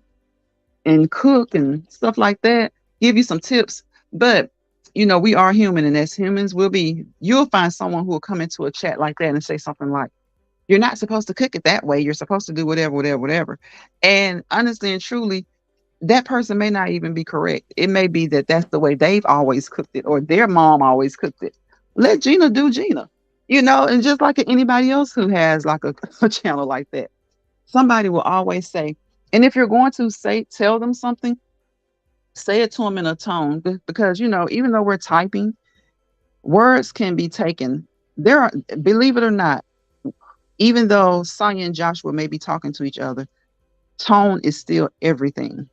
and cook and stuff like that, give you some tips. But, we are human, and as humans will be, you'll find someone who will come into a chat like that and say something like, you're not supposed to cook it that way. You're supposed to do whatever, whatever, whatever. And honestly and truly, that person may not even be correct. It may be that that's the way they've always cooked it or their mom always cooked it. Let Gina do Gina, and just like anybody else who has like a channel like that, somebody will always say, and if you're going to tell them something, say it to them in a tone because, even though we're typing, words can be taken. There are, believe it or not, even though Sonya and Joshua may be talking to each other, tone is still everything.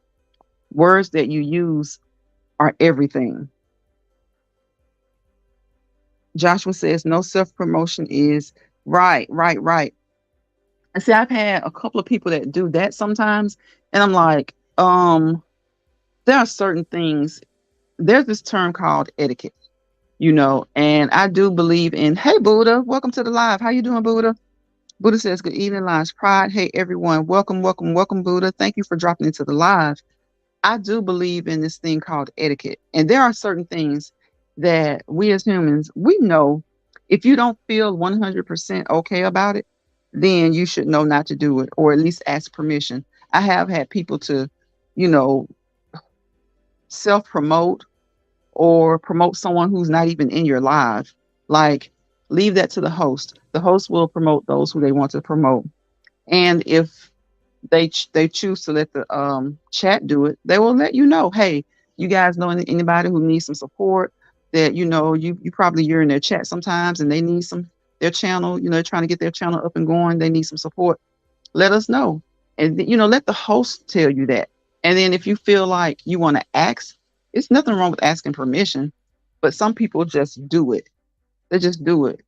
Words that you use are everything. Joshua says no self promotion is right, right, right. And see, I've had a couple of people that do that sometimes, and I'm like, there are certain things. There's this term called etiquette, and I do believe in. Hey, Buddha, welcome to the live. How you doing, Buddha? Buddha says, "Good evening, Lives Pride. Hey, everyone, welcome, welcome, welcome, Buddha. Thank you for dropping into the live." I do believe in this thing called etiquette. And there are certain things that we as humans, we know if you don't feel 100% okay about it, then you should know not to do it or at least ask permission. I have had people to, you know, self promote or promote someone who's not even in your live. Like, leave that to the host. The host will promote those who they want to promote. And if they choose to let the chat do it, they will let you know, hey, you guys know anybody who needs some support, that you probably you're in their chat sometimes and they need some their channel, they're trying to get their channel up and going, they need some support. Let us know. And let the host tell you that. And then if you feel like you want to ask, it's nothing wrong with asking permission, but some people just do it. They just do it.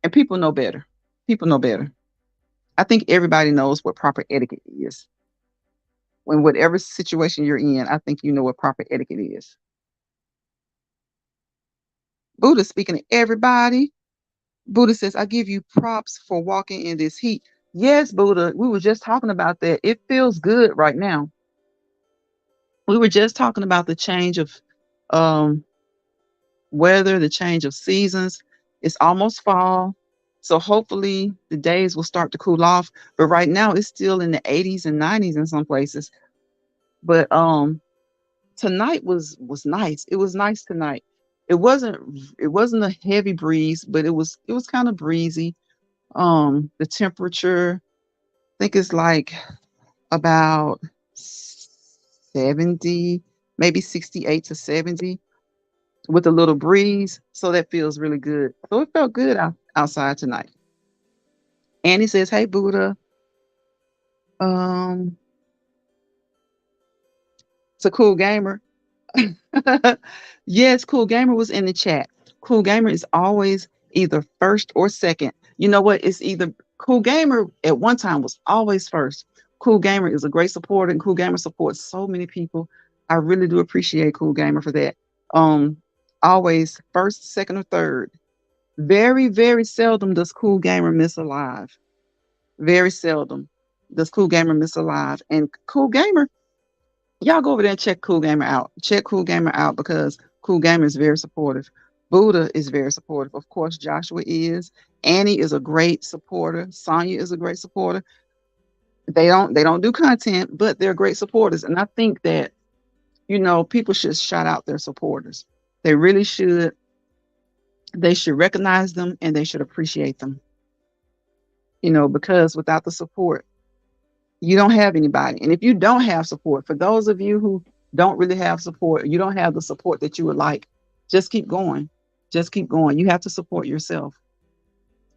And people know better. People know better. I think everybody knows what proper etiquette is. When whatever situation you're in, I think you know what proper etiquette is. Buddha speaking to everybody. Buddha says, I give you props for walking in this heat. Yes, Buddha, we were just talking about that. It feels good right now. We were just talking about the change of um, weather, the change of seasons. It's almost fall. So hopefully the days will start to cool off. But right now it's still in the 80s and 90s in some places. But tonight was nice. It was nice tonight. It wasn't a heavy breeze, but it was kind of breezy. The temperature, I think it's like about 70, maybe 68 to 70 with a little breeze. So that feels really good. So it felt good outside tonight. Annie says, hey Buddha. Um, it's a cool gamer. Yes, Cool Gamer was in the chat. Cool Gamer is always either first or second. You know what? It's either Cool Gamer at one time was always first. Cool Gamer is a great supporter, and Cool Gamer supports so many people. I really do appreciate Cool Gamer for that. Um, Always first, second, or third. Very, very seldom does Cool Gamer miss a live. Very seldom does Cool Gamer miss a live. And Cool Gamer, y'all go over there and check Cool Gamer out. Check Cool Gamer out because Cool Gamer is very supportive. Buddha is very supportive. Of course, Joshua is. Annie is a great supporter. Sonya is a great supporter. They don't do content, but they're great supporters. And I think that, people should shout out their supporters. They really should. They should recognize them and they should appreciate them. Because without the support, you don't have anybody. And if you don't have support, for those of you who don't really have support, you don't have the support that you would like, just keep going. Just keep going. You have to support yourself.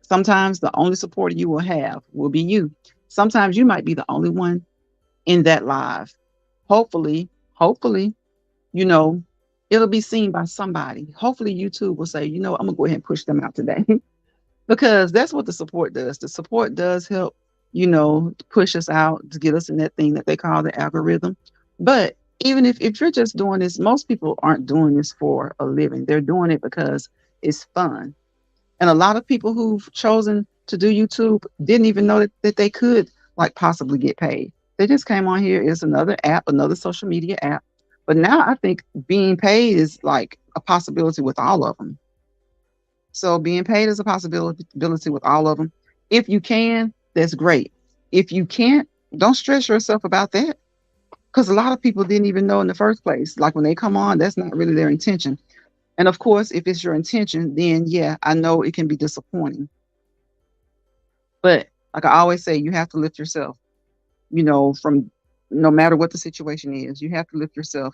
Sometimes the only support you will have will be you. Sometimes you might be the only one in that live. Hopefully, you know, it'll be seen by somebody. Hopefully YouTube will say, I'm gonna go ahead and push them out today. Because that's what the support does. The support does help, to push us out, to get us in that thing that they call the algorithm. But even if you're just doing this, most people aren't doing this for a living. They're doing it because it's fun. And a lot of people who've chosen to do YouTube didn't even know that they could like possibly get paid. They just came on here. It's another app, another social media app. But now I think being paid is like a possibility with all of them. So being paid is a possibility with all of them. If you can, that's great. If you can't, don't stress yourself about that. because a lot of people didn't even know in the first place. Like when they come on, that's not really their intention. And of course, if it's your intention, then yeah, I know it can be disappointing. But like I always say, you have to lift yourself, from no matter what the situation is, you have to lift yourself.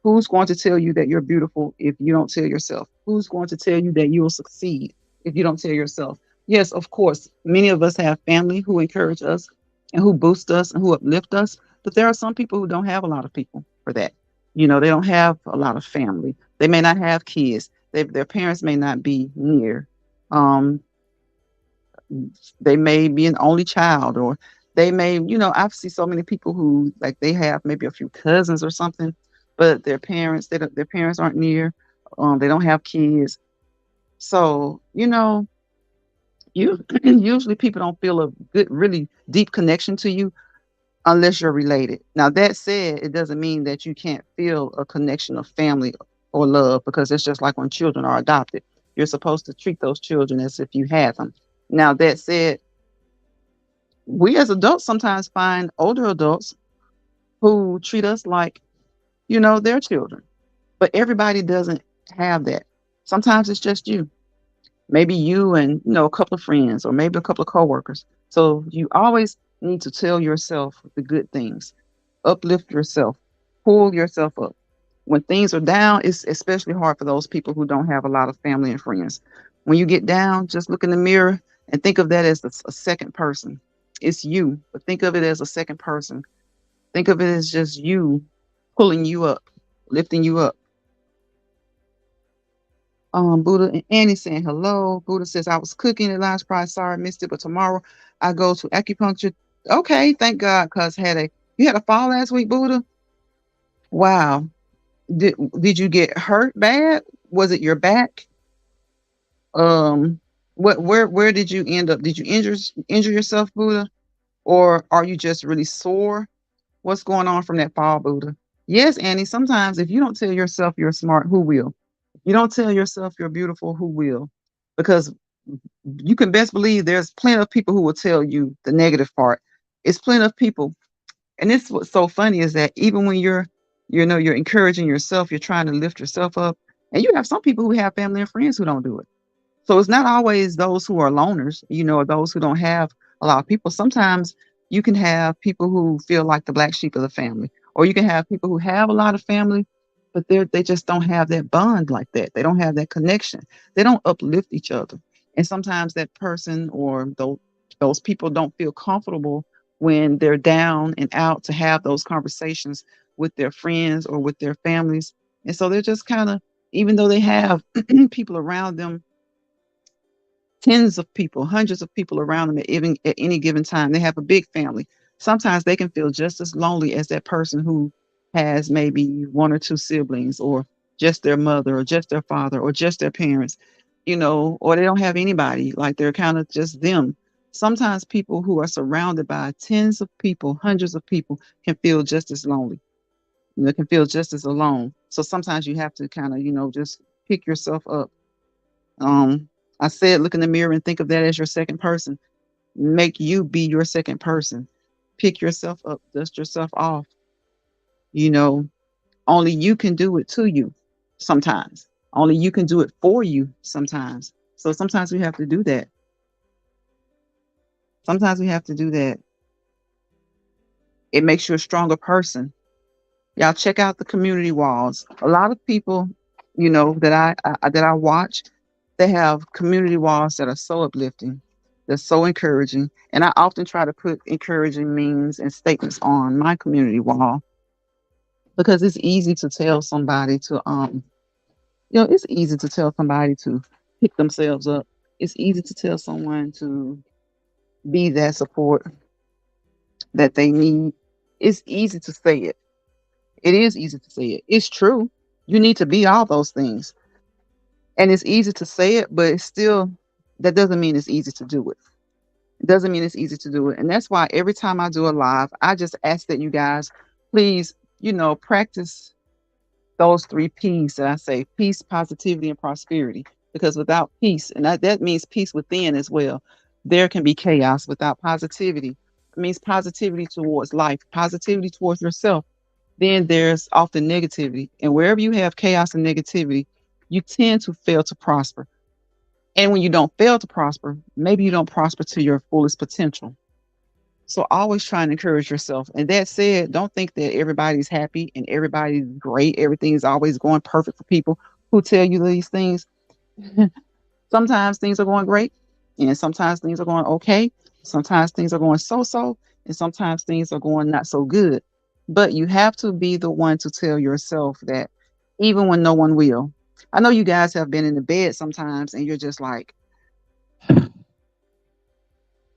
Who's going to tell you that you're beautiful if you don't tell yourself? Who's going to tell you that you will succeed if you don't tell yourself? Yes, of course, many of us have family who encourage us and who boost us and who uplift us, but there are some people who don't have a lot of people for that. They don't have a lot of family. They may not have kids. Their parents may not be near. Um, they may be an only child, or they may, I've seen so many people who like they have maybe a few cousins or something, but their parents aren't near. They don't have kids. So, you usually people don't feel a good, really deep connection to you unless you're related. Now, that said, it doesn't mean that you can't feel a connection of family or love, because it's just like when children are adopted. You're supposed to treat those children as if you had them. Now, that said, we as adults sometimes find older adults who treat us like, their children. But everybody doesn't have that. Sometimes it's just you. Maybe you and, a couple of friends, or maybe a couple of coworkers. So you always need to tell yourself the good things, uplift yourself, pull yourself up. When things are down, it's especially hard for those people who don't have a lot of family and friends. When you get down, just look in the mirror and think of that as a second person. It's you, but think of it as a second person. Think of it as just you pulling you up, lifting you up. Buddha and Annie saying hello. Buddha says, I was cooking at last prize. Sorry, I missed it, but tomorrow I go to acupuncture. Okay, thank God, cause you had a fall last week, Buddha. Wow. Did you get hurt bad? Was it your back? Um, where did you end up? Did you injure yourself, Buddha, or are you just really sore? What's going on from that fall, Buddha? Yes, Annie. Sometimes if you don't tell yourself you're smart, who will? If you don't tell yourself you're beautiful, who will? Because you can best believe there's plenty of people who will tell you the negative part. It's plenty of people. And this what's so funny is that even when you're encouraging yourself, you're trying to lift yourself up. And you have some people who have family and friends who don't do it. So it's not always those who are loners, or those who don't have a lot of people. Sometimes you can have people who feel like the black sheep of the family, or you can have people who have a lot of family, but they just don't have that bond like that. They don't have that connection. They don't uplift each other. And sometimes that person or those people don't feel comfortable when they're down and out to have those conversations with their friends or with their families. And so they're just kind of, even though they have people around them, tens of people, hundreds of people around them at any given time. They have a big family. Sometimes they can feel just as lonely as that person who has maybe one or two siblings, or just their mother, or just their father, or just their parents, or they don't have anybody. Like they're kind of just them. Sometimes people who are surrounded by tens of people, hundreds of people, can feel just as lonely. Can feel just as alone. So sometimes you have to kind of, just pick yourself up. um, I said, look in the mirror and think of that as your second person. Make you be your second person. Pick yourself up, dust yourself off. You know, only you can do it to you sometimes. Only you can do it for you sometimes. So sometimes we have to do that. Sometimes we have to do that. It makes you a stronger person. Y'all check out the community walls. A lot of people, that I watch, they have community walls that are so uplifting. They're so encouraging. And I often try to put encouraging memes and statements on my community wall, because it's easy to tell somebody to it's easy to tell somebody to pick themselves up. It's easy to tell someone to be that support that they need. It's easy to say it. It is easy to say it. It's true. You need to be all those things. And it's easy to say it, but it's still, that doesn't mean it's easy to do it. It doesn't mean it's easy to do it. And that's why every time I do a live, I just ask that you guys please, practice those three P's that I say: peace, positivity, and prosperity. Because without peace, and that means peace within as well, there can be chaos. Without positivity, it means positivity towards life, positivity towards yourself. then there's often negativity. And wherever you have chaos and negativity, you tend to fail to prosper. And when you don't fail to prosper, maybe you don't prosper to your fullest potential. So always try and encourage yourself. And that said, don't think that everybody's happy and everybody's great. Everything's always going perfect for people who tell you these things. Sometimes things are going great, and sometimes things are going okay. Sometimes things are going so so, and sometimes things are going not so good. But you have to be the one to tell yourself that even when no one will. I know you guys have been in the bed sometimes and you're just like,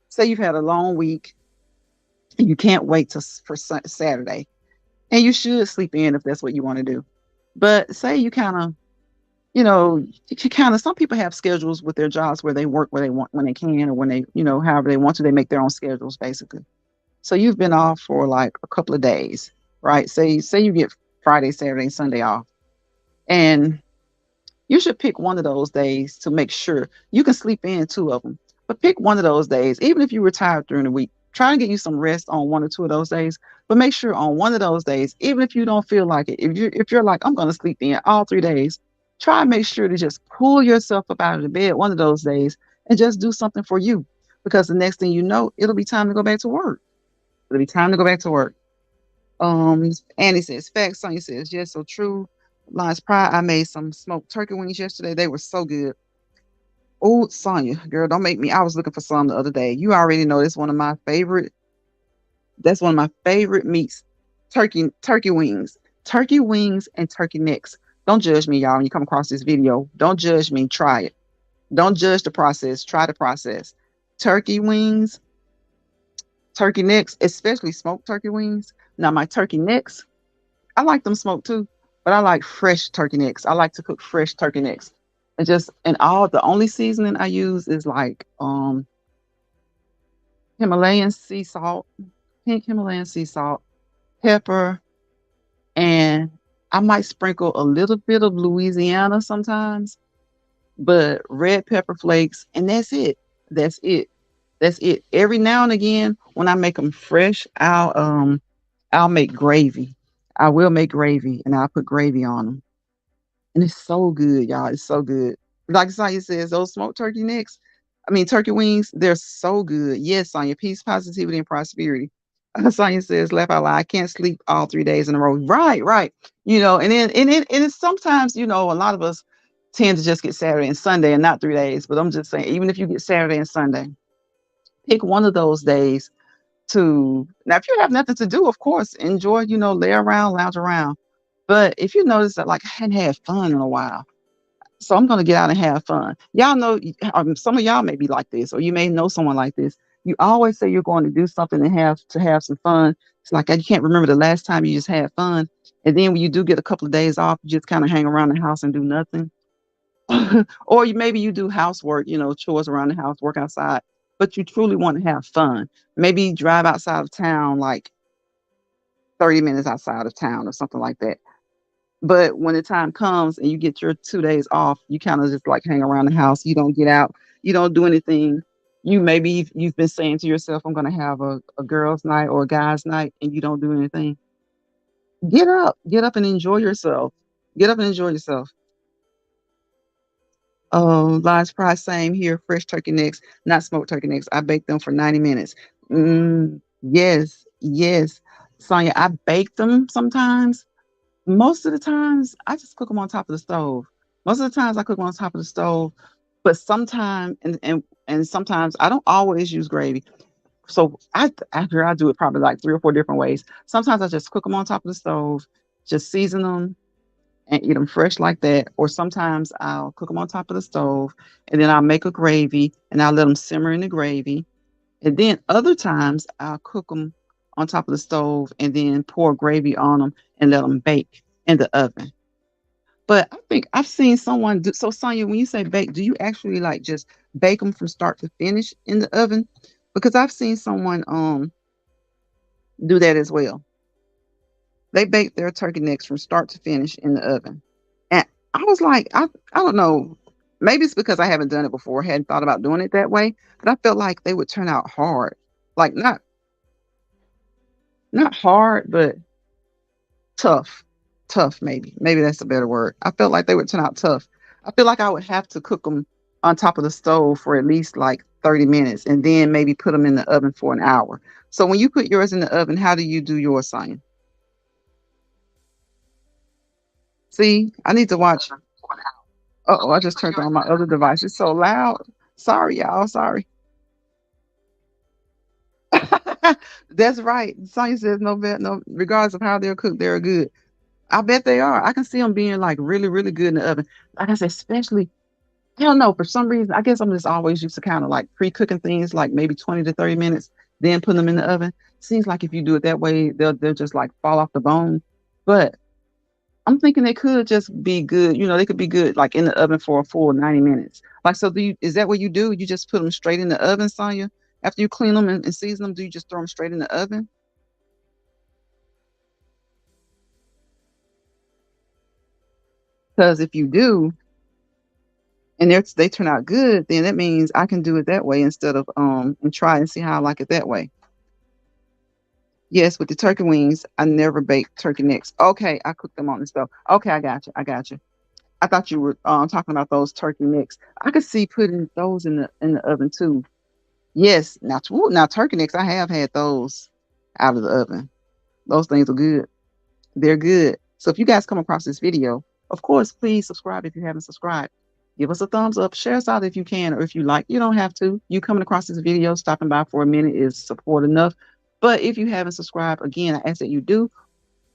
say you've had a long week and you can't wait for Saturday, and you should sleep in if that's what you want to do. But say you kind of, you kind of, some people have schedules with their jobs where they work where they want, when they can, or when they, however they want to, they make their own schedules basically. So you've been off for like a couple of days, right? Say you get Friday, Saturday, and Sunday off. And you should pick one of those days to make sure you can sleep in two of them. But pick one of those days, even if you retired during the week, try and get you some rest on one or two of those days. But make sure on one of those days, even if you don't feel like it, if you're like, I'm gonna sleep in all 3 days, try and make sure to just pull yourself up out of the bed one of those days and just do something for you. Because the next thing you know, it'll be time to go back to work. It'll be time to go back to work. Annie says, facts. Sonya says, yes, so true. Lines Pride, I made some smoked turkey wings yesterday. They were so good. Oh, Sonya, girl, don't make me. I was looking for some the other day. You already know this one of my favorite. That's one of my favorite meats. Turkey wings. Turkey wings and turkey necks. Don't judge me, y'all, when you come across this video. Don't judge me. Try it. Don't judge the process. Try the process. Turkey wings, turkey necks, especially smoked turkey wings. Now, my turkey necks, I like them smoked too, but I like fresh turkey necks. I like to cook fresh turkey necks. And all the only seasoning I use is like Himalayan sea salt, pink Himalayan sea salt, pepper, and I might sprinkle a little bit of Louisiana sometimes, but red pepper flakes, and that's it. That's it. That's it. Every now and again, when I make them fresh, I'll make gravy. I will make gravy, and I'll put gravy on them. And it's so good, y'all. It's so good. Like Sonya says, those smoked turkey necks, I mean, turkey wings, they're so good. Yes, Sonya, peace, positivity, and prosperity. Sonya says, laugh out loud. I can't sleep all 3 days in a row. Right, right. And it's sometimes, a lot of us tend to just get Saturday and Sunday and not 3 days. But I'm just saying, even if you get Saturday and Sunday, pick one of those days to, now, if you have nothing to do, of course, enjoy, lay around, lounge around. But if you notice that, like, I hadn't had fun in a while, so I'm going to get out and have fun. Y'all know, some of y'all may be like this, or you may know someone like this. You always say you're going to do something and have some fun. It's like you can't remember the last time you just had fun. And then when you do get a couple of days off, you just kind of hang around the house and do nothing. Or maybe you do housework, chores around the house, work outside, but you truly want to have fun. Maybe drive outside of town, like 30 minutes outside of town or something like that. But when the time comes and you get your 2 days off, you kind of just like hang around the house. You don't get out. You don't do anything. You've been saying to yourself, I'm going to have a girls' night or a guys' night, and you don't do anything. Get up and enjoy yourself. Get up and enjoy yourself. Oh, Lodge Price, same here. Fresh turkey necks, not smoked turkey necks. I bake them for 90 minutes. Yes, yes. Sonya, I bake them sometimes. Most of the times, I just cook them on top of the stove. Most of the times, I cook them on top of the stove. But sometimes, and sometimes, I don't always use gravy. So after I do it probably like 3 or 4 different ways. Sometimes I just cook them on top of the stove, just season them and eat them fresh like that. Or sometimes I'll cook them on top of the stove and then I'll make a gravy and I'll let them simmer in the gravy. And then other times I'll cook them on top of the stove and then pour gravy on them and let them bake in the oven. But I think I've seen someone do so. Sonya, when you say bake, do you actually like just bake them from start to finish in the oven? Because I've seen someone do that as well. They bake their turkey necks from start to finish in the oven. And I was like, I don't know. Maybe it's because I haven't done it before, hadn't thought about doing it that way, but I felt like they would turn out hard. Like not hard, but tough. Tough, maybe that's a better word. I felt like they would turn out tough. I feel like I would have to cook them on top of the stove for at least like 30 minutes and then maybe put them in the oven for an hour. So when you put yours in the oven, how do you do yours, Sonya? See, I need to watch. Oh, I just turned on my other device. It's so loud. Sorry, y'all. Sorry. That's right. Sonya says no bet, no, regardless of how they're cooked, they're good. I bet they are. I can see them being like really, really good in the oven. Like I said, especially, I don't know, for some reason, I guess I'm just always used to kind of like pre-cooking things like maybe 20 to 30 minutes, then putting them in the oven. Seems like if you do it that way, they'll just like fall off the bone. But I'm thinking they could just be good. They could be good like in the oven for a full 90 minutes. Like, so is that what you do? You just put them straight in the oven, Sonya? After you clean them and season them, do you just throw them straight in the oven? Because if you do, and they turn out good, then that means I can do it that way instead of and try and see how I like it that way. Yes, with the turkey wings, I never bake turkey necks. Okay, I cook them on the stove. Okay, I got you. I got you. I thought you were talking about those turkey necks. I could see putting those in the oven too. Yes, now turkey necks, I have had those out of the oven. Those things are good. They're good. So if you guys come across this video, of course, please subscribe if you haven't subscribed. Give us a thumbs up, share us out if you can, or if you like. You don't have to. You coming across this video, stopping by for a minute is support enough. But if you haven't subscribed, again, I ask that you do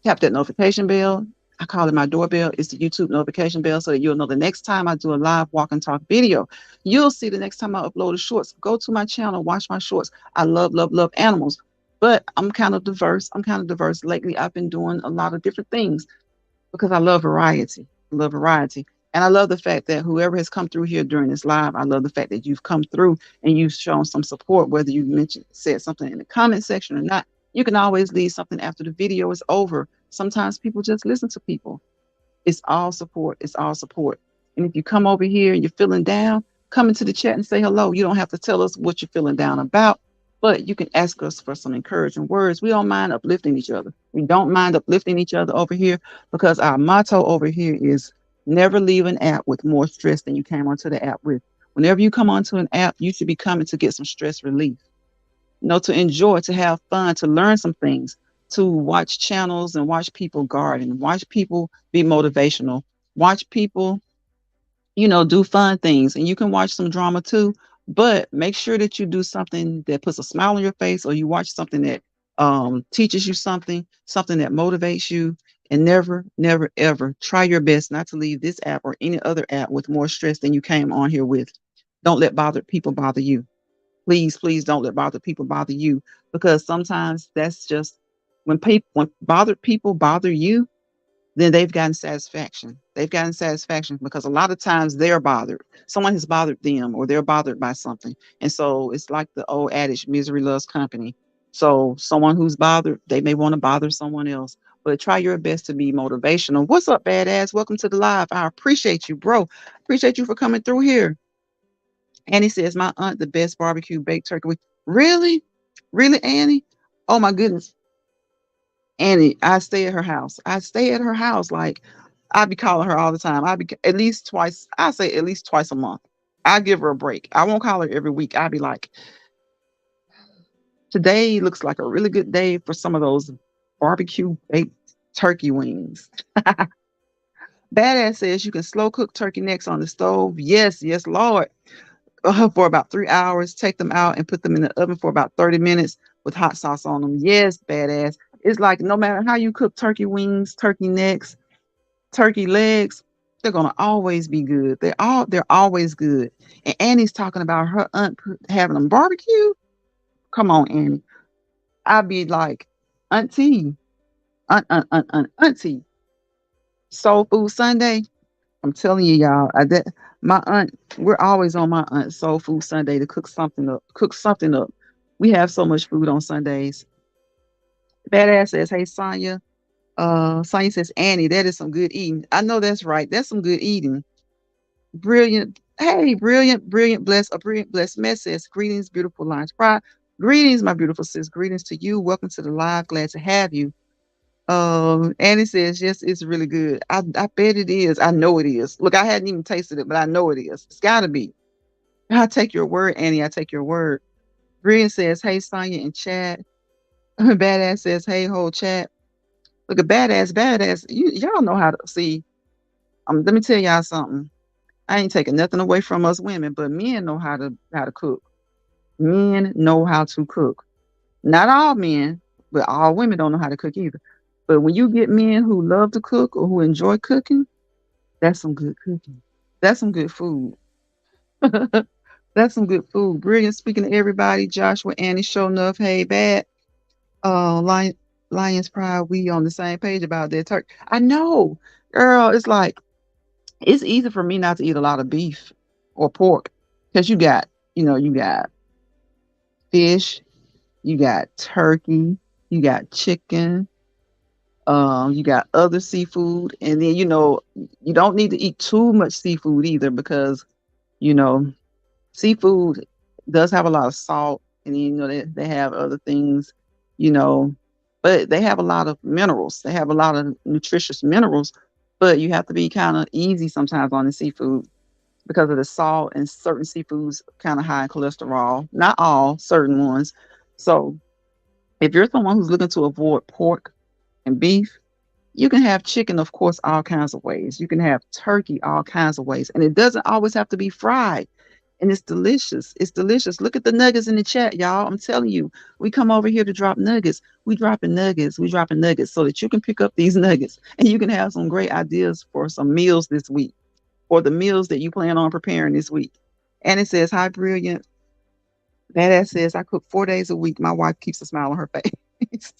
tap that notification bell. I call it my doorbell. It's the YouTube notification bell so that you'll know the next time I do a live walk and talk video. You'll see the next time I upload a shorts. Go to my channel, watch my shorts. I love, love, love animals. But I'm kind of diverse. I'm kind of diverse. Lately, I've been doing a lot of different things because I love variety. I love variety. And I love the fact that whoever has come through here during this live, I love the fact that you've come through and you've shown some support, whether you said something in the comment section or not. You can always leave something after the video is over. Sometimes people just listen to people. It's all support. It's all support. And if you come over here and you're feeling down, come into the chat and say hello. You don't have to tell us what you're feeling down about, but you can ask us for some encouraging words. We don't mind uplifting each other. We don't mind uplifting each other over here because our motto over here is never leave an app with more stress than you came onto the app with. Whenever you come onto an app, you should be coming to get some stress relief, to enjoy, to have fun, to learn some things, to watch channels and watch people garden, watch people be motivational, watch people, do fun things. And you can watch some drama too, but make sure that you do something that puts a smile on your face, or you watch something that teaches you something that motivates you. And never, never, ever try your best not to leave this app or any other app with more stress than you came on here with. Don't let bothered people bother you. Please, please don't let bothered people bother you, because sometimes that's just when bothered people bother you, then they've gotten satisfaction. They've gotten satisfaction because a lot of times they're bothered. Someone has bothered them or they're bothered by something. And so it's like the old adage, misery loves company. So someone who's bothered, they may want to bother someone else. But try your best to be motivational. What's up, badass? Welcome to the live. I appreciate you, bro. Appreciate you for coming through here. Annie says, my aunt, the best barbecue baked turkey. Really? Really, Annie? Oh my goodness. Annie, I stay at her house. I stay at her house. Like, I be calling her all the time. I be at least twice. I say at least twice a month. I give her a break. I won't call her every week. I'll be like, today looks like a really good day for some of those barbecue baked turkey wings. Badass says you can slow cook turkey necks on the stove. Yes, yes, Lord. For about 3 hours, take them out and put them in the oven for about 30 minutes with hot sauce on them. Yes, badass. It's like no matter how you cook turkey wings, turkey necks, turkey legs, they're gonna always be good. They're always good. And Annie's talking about her aunt having them barbecue. Come on, Annie. I'd be like, Auntie, Auntie, Soul Food Sunday. I'm telling you, y'all. My aunt, we're always on my aunt Soul Food Sunday to cook something up. Cook something up. We have so much food on Sundays. Badass says, "Hey Sonya." Sonya says, "Annie, that is some good eating." I know that's right. That's some good eating. Brilliant. Hey, brilliant, brilliant, blessed, a brilliant, blessed mess says, "Greetings, beautiful lines. Pride. Greetings, my beautiful sis. Greetings to you. Welcome to the live. Glad to have you." Annie says, yes, it's really good. I bet it is. I know it is. Look, I hadn't even tasted it, but I know it is. It's gotta be. I take your word, Annie. I take your word. Brian says, hey, Sonya in chat. Badass says, hey, whole chat. Look at badass. Y'all know how to see. Let me tell y'all something. I ain't taking nothing away from us women, but men know how to cook. Men know how to cook. Not all men, but all women don't know how to cook either. But when you get men who love to cook or who enjoy cooking, that's some good cooking. That's some good food. That's some good food. Brilliant. Speaking to everybody, Joshua, Annie, show enough. Hey, bad. Lion, Lions Pride. We on the same page about that turkey. I know, girl. It's like it's easy for me not to eat a lot of beef or pork because you got fish, you got turkey, you got chicken, you got other seafood, and then you don't need to eat too much seafood either because you know seafood does have a lot of salt, and then they have other things, you know, but they have a lot of minerals. They have a lot of nutritious minerals, but you have to be kind of easy sometimes on the seafood because of the salt, and certain seafoods kind of high in cholesterol. Not all, certain ones. So if you're someone who's looking to avoid pork and beef, you can have chicken, of course, all kinds of ways. You can have turkey all kinds of ways. And it doesn't always have to be fried. And it's delicious. It's delicious. Look at the nuggets in the chat, y'all. I'm telling you, we come over here to drop nuggets. We dropping nuggets. We dropping nuggets so that you can pick up these nuggets and you can have some great ideas for some meals this week or the meals that you plan on preparing this week. And it says, hi, brilliant. Badass says, I cook 4 days a week. My wife keeps a smile on her face.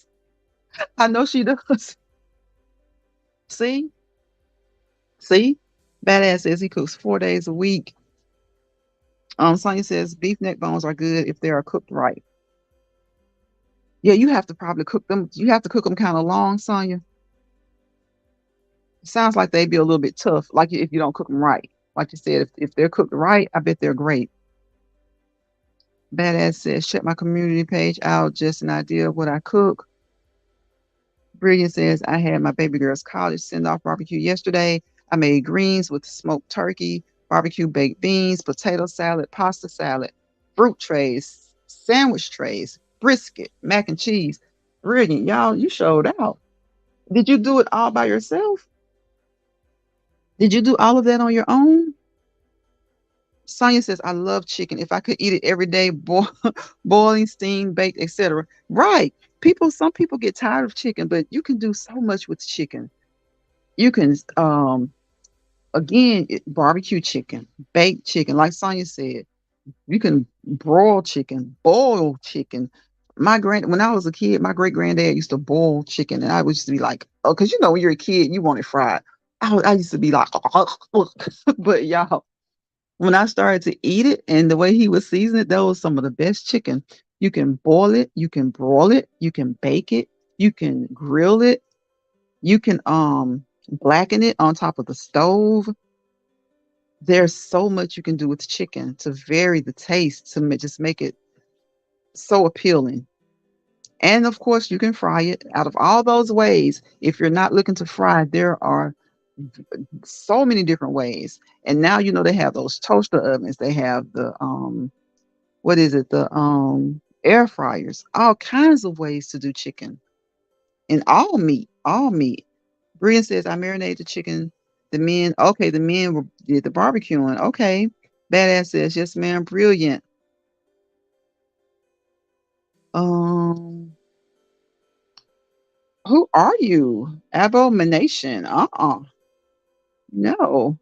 I know she does. See? See? Badass says he cooks 4 days a week. Sonya says beef neck bones are good if they are cooked right. Yeah, you have to probably cook them. You have to cook them kind of long, Sonya. It sounds like they'd be a little bit tough, like if you don't cook them right. Like you said, if they're cooked right, I bet they're great. Badass says, check my community page out. Just an idea of what I cook. Brilliant says, I had my baby girl's college send off barbecue yesterday. I made greens with smoked turkey, barbecue baked beans, potato salad, pasta salad, fruit trays, sandwich trays, brisket, mac and cheese. Brilliant. Y'all, you showed out. Did you do it all by yourself? Did you do all of that on your own? Sonia says, I love chicken. If I could eat it every day, boiling, steamed, baked, etc. Right. Some people get tired of chicken, but you can do so much with chicken. You can, again, barbecue chicken, baked chicken, like Sonia said. You can broil chicken, boil chicken. When I was a kid, my great granddad used to boil chicken, and I would just be like, oh, because when you're a kid, you want it fried. I used to be like, but y'all, when I started to eat it and the way he was seasoning it, that was some of the best chicken. You can boil it, you can broil it, you can bake it, you can grill it, you can blacken it on top of the stove. There's so much you can do with chicken to vary the taste to just make it so appealing. And of course, you can fry it. Out of all those ways, if you're not looking to fry, there are so many different ways. And now they have those toaster ovens. They have the what is it? The air fryers. All kinds of ways to do chicken. And all meat. All meat. Brian says I marinated the chicken. The men did the barbecuing. Okay. Badass says, yes, ma'am, brilliant. Um who are you? Abomination. No.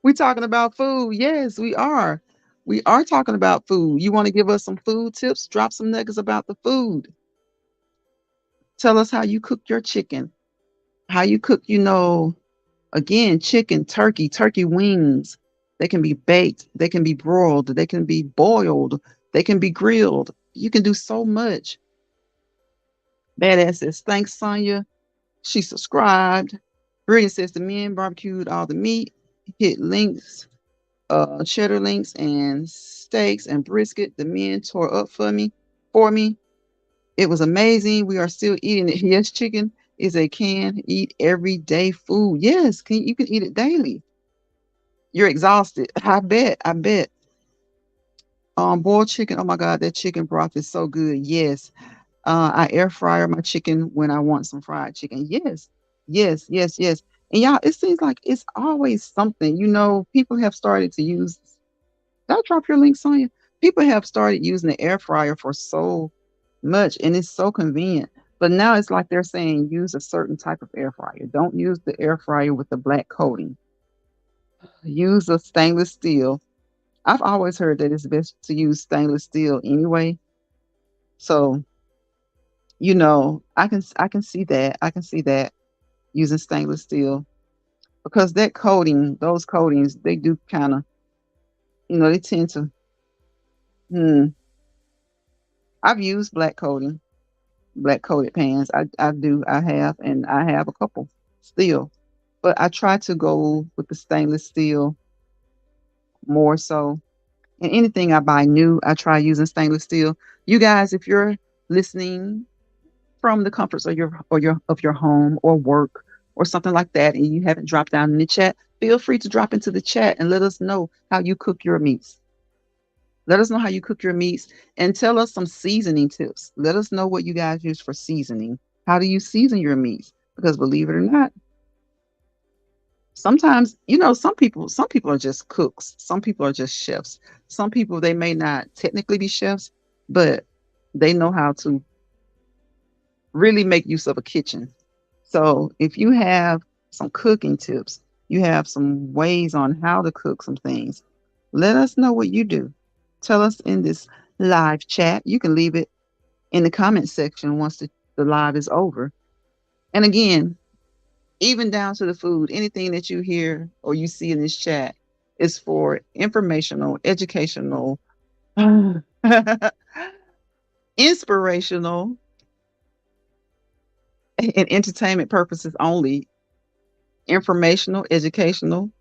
We talking about food. Yes, we are. We are talking about food. You want to give us some food tips? Drop some nuggets about the food. Tell us how you cook your chicken. How you cook, again, chicken, turkey wings. They can be baked, they can be broiled, they can be boiled, they can be grilled. You can do so much. Badass says, thanks, Sonya. She subscribed. Brilliant says the men barbecued all the meat, hit links, cheddar links and steaks and brisket. The men tore up for me. It was amazing. We are still eating it. Yes, chicken is a can eat everyday food. Yes, you can eat it daily. You're exhausted. I bet. I bet. Boiled chicken. Oh my God, that chicken broth is so good. Yes. I air fryer my chicken when I want some fried chicken. Yes. Yes, yes, yes. And y'all, it seems like it's always something. People have started to use. Did I drop your link, Sonya? People have started using the air fryer for so much, and it's so convenient. But now it's like they're saying use a certain type of air fryer. Don't use the air fryer with the black coating. Use a stainless steel. I've always heard that it's best to use stainless steel anyway. So, I can see that. I can see that using stainless steel because that coating, those coatings, they do kind of, they tend to. Hmm. I've used black coated pans. I do. I have, and I have a couple still. But I try to go with the stainless steel more so. And anything I buy new, I try using stainless steel. You guys, if you're listening from the comforts of your home or work or something like that, and you haven't dropped down in the chat, feel free to drop into the chat and let us know how you cook your meats. Let us know how you cook your meats and tell us some seasoning tips. Let us know what you guys use for seasoning. How do you season your meats? Because believe it or not, sometimes, some people are just cooks. Some people are just chefs. Some people, they may not technically be chefs, but they know how to really make use of a kitchen. So if you have some cooking tips, you have some ways on how to cook some things, let us know what you do. Tell us in this live chat. You can leave it in the comment section once the live is over. And again, even down to the food, anything that you hear or you see in this chat is for informational, educational, inspirational, and entertainment purposes only. Informational, educational,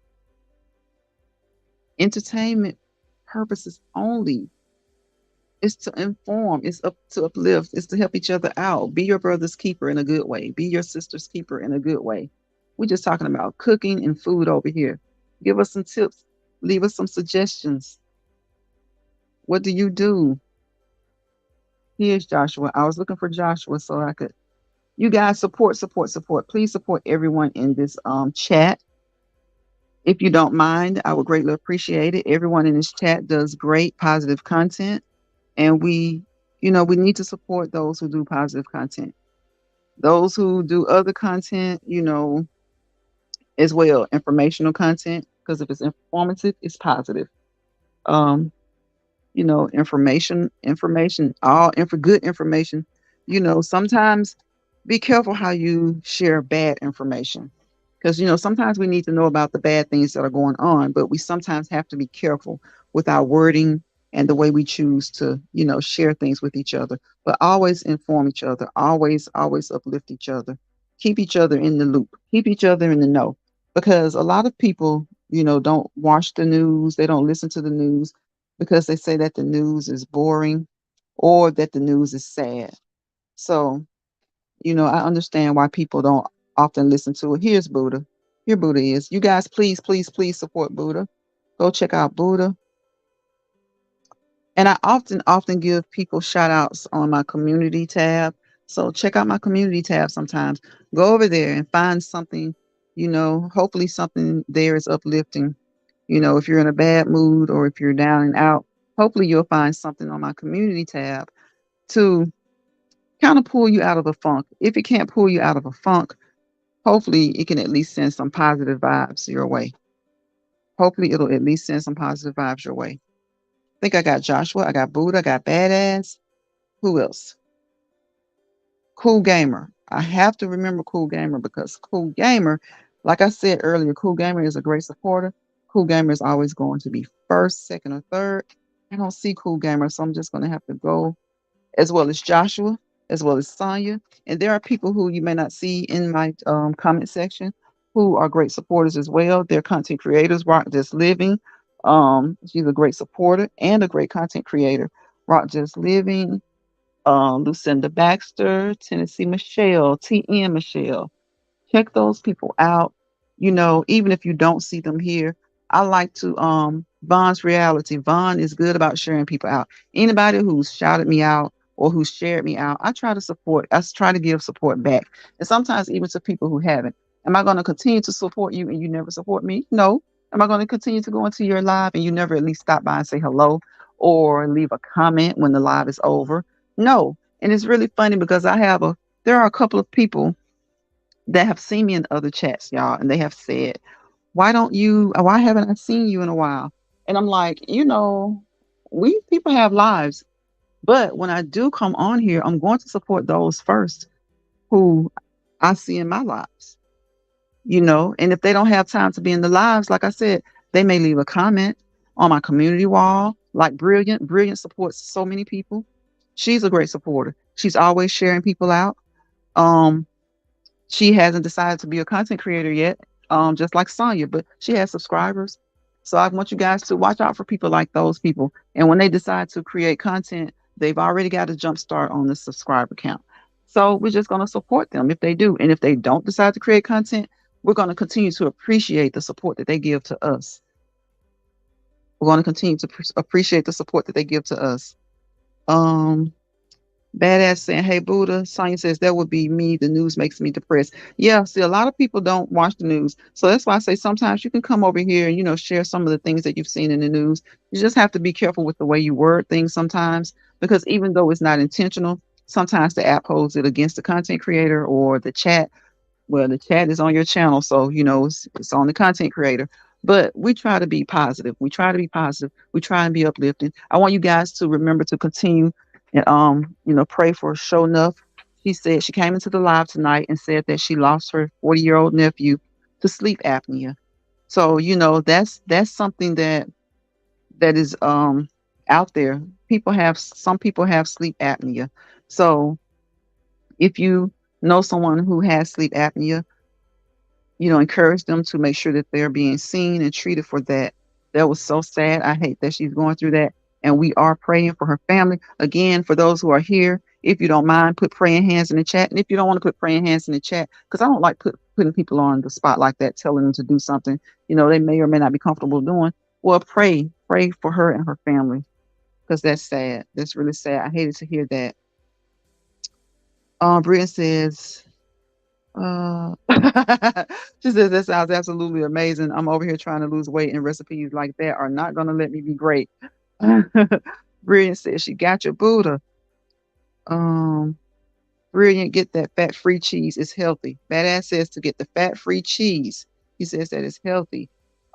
entertainment purposes only. It's to inform, it's up to uplift, it's to help each other out. Be your brother's keeper in a good way. Be your sister's keeper in a good way. We're just talking about cooking and food over here. Give us some tips. Leave us some suggestions. What do you do? Here's Joshua. I was looking for Joshua so I could. You guys support, support, support. Please support everyone in this chat. If you don't mind, I would greatly appreciate it. Everyone in this chat does great positive content, and we need to support those who do positive content. Those who do other content, as well, informational content, because if it's informative, it's positive. Um, information, all good information. Sometimes be careful how you share bad information because sometimes we need to know about the bad things that are going on, but we sometimes have to be careful with our wording and the way we choose to share things with each other, but always inform each other, always uplift each other, keep each other in the loop, keep each other in the know, because a lot of people don't watch the news, they don't listen to the news because they say that the news is boring or that the news is sad. So I understand why people don't often listen to it. Here's Buddha. Here Buddha is. You guys, please, please, please support Buddha. Go check out Buddha. And I often give people shout outs on my community tab. So check out my community tab sometimes. Go over there and find something, hopefully something there is uplifting. If you're in a bad mood or if you're down and out, hopefully you'll find something on my community tab to kind of pull you out of a funk. If it can't pull you out of a funk, hopefully it can at least send some positive vibes your way. Hopefully it'll at least send some positive vibes your way. I think I got Joshua, I got Buddha, I got Badass. Who else? Cool Gamer. I have to remember Cool Gamer because Cool Gamer, like I said earlier, Cool Gamer is a great supporter. Cool Gamer is always going to be first, second, or third. I don't see Cool Gamer, so I'm just going to have to go, as well as Joshua, as well as Sonya. And there are people who you may not see in my comment section who are great supporters as well. They're content creators. Rock Just Living. She's a great supporter and a great content creator. Rock Just Living. Lucinda Baxter, Tennessee Michelle, TN Michelle. Check those people out. Even if you don't see them here, I like to Von's reality. Von is good about sharing people out. Anybody who's shouted me out or who's shared me out, I try to support. Try to give support back. And sometimes even to people who haven't. Am I going to continue to support you and you never support me? No. Am I going to continue to go into your live and you never at least stop by and say hello or leave a comment when the live is over? No. And it's really funny because there are a couple of people that have seen me in other chats, y'all, and they have said, why haven't I seen you in a while? And I'm like, we people have lives, but when I do come on here, I'm going to support those first who I see in my lives, and if they don't have time to be in the lives, like I said, they may leave a comment on my community wall, like Brilliant supports so many people. She's a great supporter. She's always sharing people out. Um, She hasn't decided to be a content creator yet, just like Sonya, but she has subscribers. So I want you guys to watch out for people like those people. And when they decide to create content, they've already got a jump start on the subscriber count. So we're just going to support them if they do. And if they don't decide to create content, we're going to continue to appreciate the support that they give to us. We're going to continue to appreciate the support that they give to us. Um, Badass saying, "Hey Buddha." Sonya says, "That would be me. The news makes me depressed." Yeah, see, a lot of people don't watch the news. So that's why I say sometimes you can come over here and, share some of the things that you've seen in the news. You just have to be careful with the way you word things sometimes, because even though it's not intentional, sometimes the app holds it against the content creator or the chat. Well, the chat is on your channel, so, it's on the content creator. But we try to be positive. We try to be positive. We try and be uplifting. I want you guys to remember to continue and pray for Show Enough. She said she came into the live tonight and said that she lost her 40-year-old nephew to sleep apnea. So, that's something that is out there. Some people have sleep apnea. So if you know someone who has sleep apnea, encourage them to make sure that they're being seen and treated for that. That was so sad. I hate that she's going through that. And we are praying for her family. Again, for those who are here, if you don't mind, put praying hands in the chat. And if you don't want to put praying hands in the chat, because I don't like putting people on the spot like that, telling them to do something, they may or may not be comfortable doing. Well, pray for her and her family, because that's sad. That's really sad. I hated to hear that. Brian says, she says, "That sounds absolutely amazing. I'm over here trying to lose weight, and recipes like that are not going to let me be great." Brilliant says she got your Buddha. Um, Brilliant, get that fat-free cheese. It's healthy. Badass says to get the fat-free cheese. He says that it's healthy.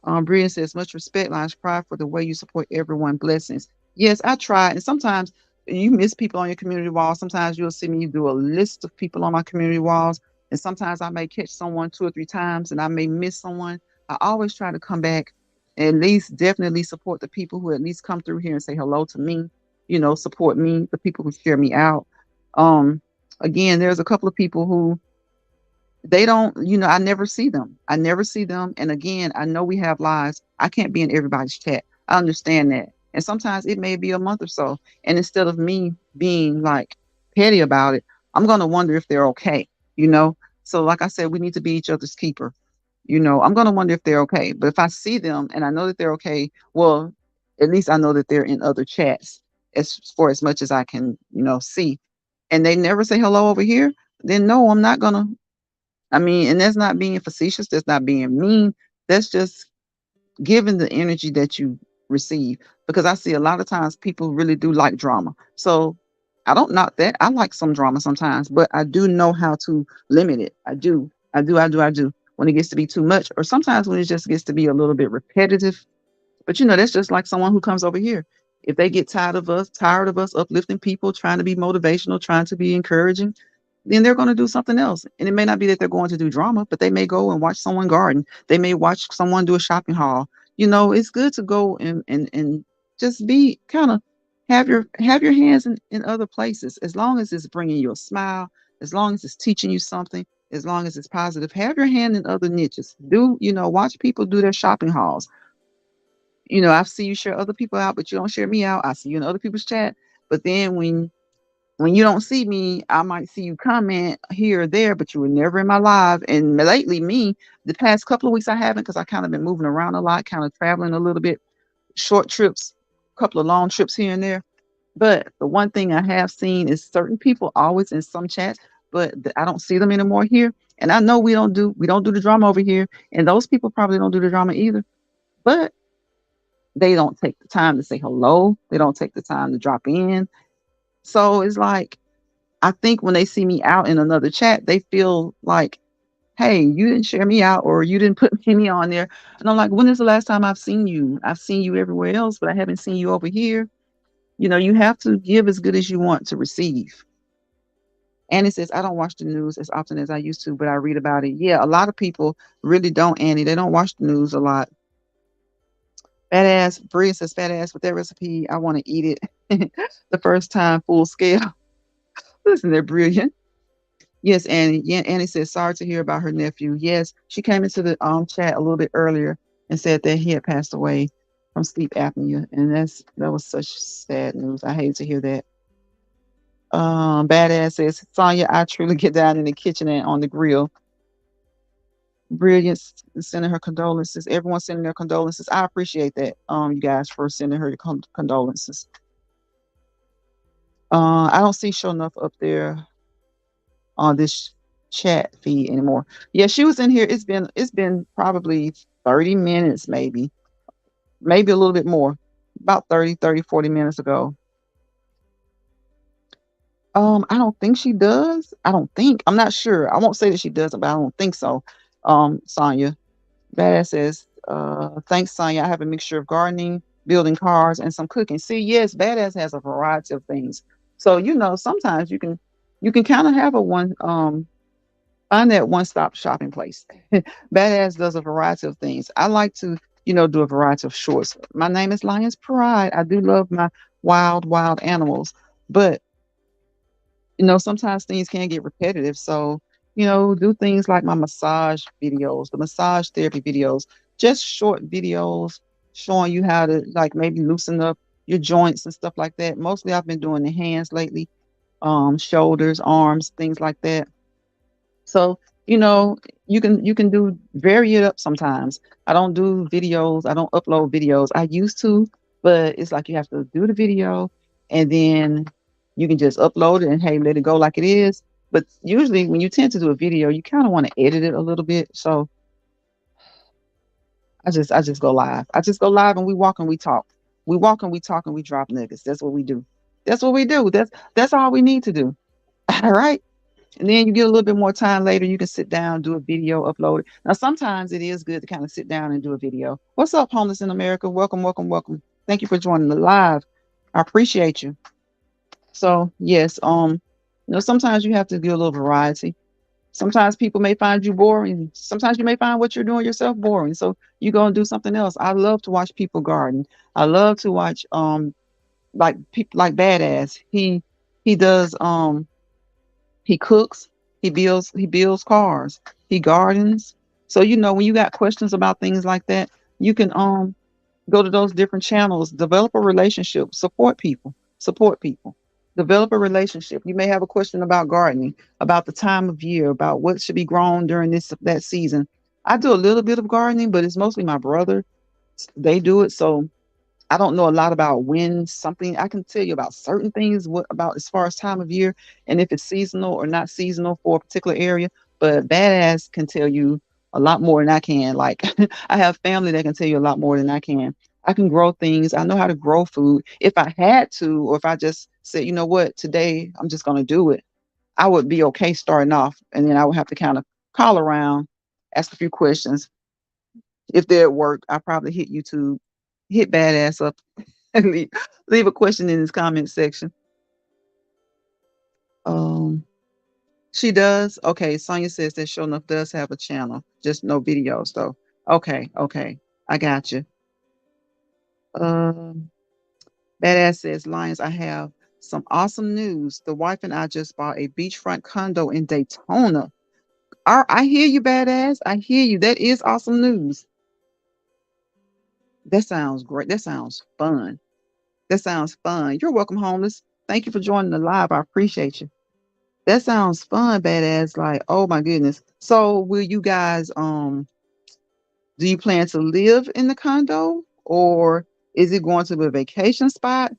Brilliant says, "Much respect, Lines Pride, for the way you support everyone. Blessings." Yes, I try. And sometimes you miss people on your community wall. Sometimes you'll see me do a list of people on my community walls. And sometimes I may catch someone 2 or 3 times and I may miss someone. I always try to come back and at least definitely support the people who at least come through here and say hello to me, support me, the people who share me out. Um, Again, there's a couple of people who they don't, I never see them. I never see them. And again, I know we have lives. I can't be in everybody's chat. I understand that. And sometimes it may be a month or so. And instead of me being like petty about it, I'm going to wonder if they're okay, you know? So, like I said, we need to be each other's keeper. I'm going to wonder if they're okay. But if I see them and I know that they're okay, well, at least I know that they're in other chats as much as I can, see. And they never say hello over here, then no, I'm not going to. I mean, and that's not being facetious. That's not being mean. That's just giving the energy that you receive. Because I see a lot of times people really do like drama. So I don't knock that. I like some drama sometimes, but I do know how to limit it. I do. I do. When it gets to be too much, or sometimes when it just gets to be a little bit repetitive. But that's just like someone who comes over here. If they get tired of us uplifting people, trying to be motivational, trying to be encouraging, then they're going to do something else. And it may not be that they're going to do drama, but they may go and watch someone garden. They may watch someone do a shopping haul. It's good to go and just be kind of have your hands in other places, as long as it's bringing you a smile, as long as it's teaching you something, as long as it's positive. Have your hand in other niches. Watch people do their shopping hauls. I see you share other people out, but you don't share me out. I see you in other people's chat. But then When you don't see me, I might see you comment here or there, but you were never in my live. And lately, me, the past couple of weeks, I haven't because I kind of been moving around a lot, kind of traveling a little bit, short trips, couple of long trips here and there. But the one thing I have seen is certain people always in some chats, but I don't see them anymore here. And I know we don't do the drama over here, and those people probably don't do the drama either. But they don't take the time to say hello. They don't take the time to drop in. So it's like I think when they see me out in another chat, they feel like, hey, you didn't share me out or you didn't put me on there. And I'm like, when is the last time I've seen you? I've seen you everywhere else, but I haven't seen you over here. You have to give as good as you want to receive. And it says, I don't watch the news as often as I used to, but I read about it. Yeah, a lot of people really don't, Annie. They don't watch the news a lot. Badass, Bria says, badass with that recipe. I want to eat it the first time full scale. Listen, they're brilliant. Yes, Annie. Yeah, Annie says, sorry to hear about her nephew. Yes, she came into the chat a little bit earlier and said that he had passed away from sleep apnea. And that was such sad news. I hate to hear that. Badass says, Sonya, I truly get down in the kitchen and on the grill. Brilliance sending her condolences. Everyone sending their condolences. I appreciate that. You guys for sending her the condolences. I don't see Show Enough up there on this chat feed anymore. Yeah, she was in here. It's been probably 30 minutes, maybe a little bit more. About 40 minutes ago. I don't think she does. I don't think. I'm not sure. I won't say that she doesn't, but I don't think so. Sonya. Badass says, thanks, Sonya. I have a mixture of gardening, building cars, and some cooking. See, yes, Badass has a variety of things. So, sometimes you can kind of have a one find that one-stop shopping place. Badass does a variety of things. I like to, do a variety of shorts. My name is Lions Pride. I do love my wild, wild animals. But sometimes things can get repetitive. So, do things like my massage videos, the massage therapy videos, just short videos showing you how to like maybe loosen up your joints and stuff like that. Mostly I've been doing the hands lately, shoulders, arms, things like that. So, you can do vary it up sometimes. I don't do videos, I don't upload videos. I used to, but it's like you have to do the video and then you can just upload it and hey, let it go like it is. But usually when you tend to do a video, you kind of want to edit it a little bit. So I just go live. I just go live and we walk and we talk. We walk and we talk and we drop nuggets. That's what we do. That's what we do. That's all we need to do. All right. And then you get a little bit more time later, you can sit down, do a video, upload it. Now, sometimes it is good to kind of sit down and do a video. What's up, homeless in America? Welcome, welcome, welcome. Thank you for joining the live. I appreciate you. So, yes, sometimes you have to do a little variety. Sometimes people may find you boring. Sometimes you may find what you're doing yourself boring. So you go and do something else. I love to watch people garden. I love to watch like people like Badass. He does he cooks, he builds cars, he gardens. So when you got questions about things like that, you can go to those different channels, develop a relationship, support people. Develop a relationship. You may have a question about gardening, about the time of year, about what should be grown during this that season. I do a little bit of gardening, but it's mostly my brother. They do it, so I don't know a lot about when something. I can tell you about certain things, what about as far as time of year and if it's seasonal or not seasonal for a particular area. But Badass can tell you a lot more than I can. Like I have family that can tell you a lot more than I can. I can grow things. I know how to grow food. If I had to, or if I just said, you know what, today I'm just going to do it, I would be okay starting off. And then I would have to kind of call around, ask a few questions. If they're at work, I probably hit YouTube, hit Badass up, and leave a question in his comment section. Um, she does. Okay, Sonya says that Show Enough does have a channel, just no videos though. Okay, okay, I got you. Um, Badass says, Lions, I have some awesome news. The wife and I just bought a beachfront condo in Daytona. I hear you, Badass. I hear you. That is awesome news. That sounds great. That sounds fun. That sounds fun. You're welcome, homeless. Thank you for joining the live. I appreciate you. That sounds fun, badass. Like, oh my goodness. So will you guys do you plan to live in the condo, or is it going to be a vacation spot?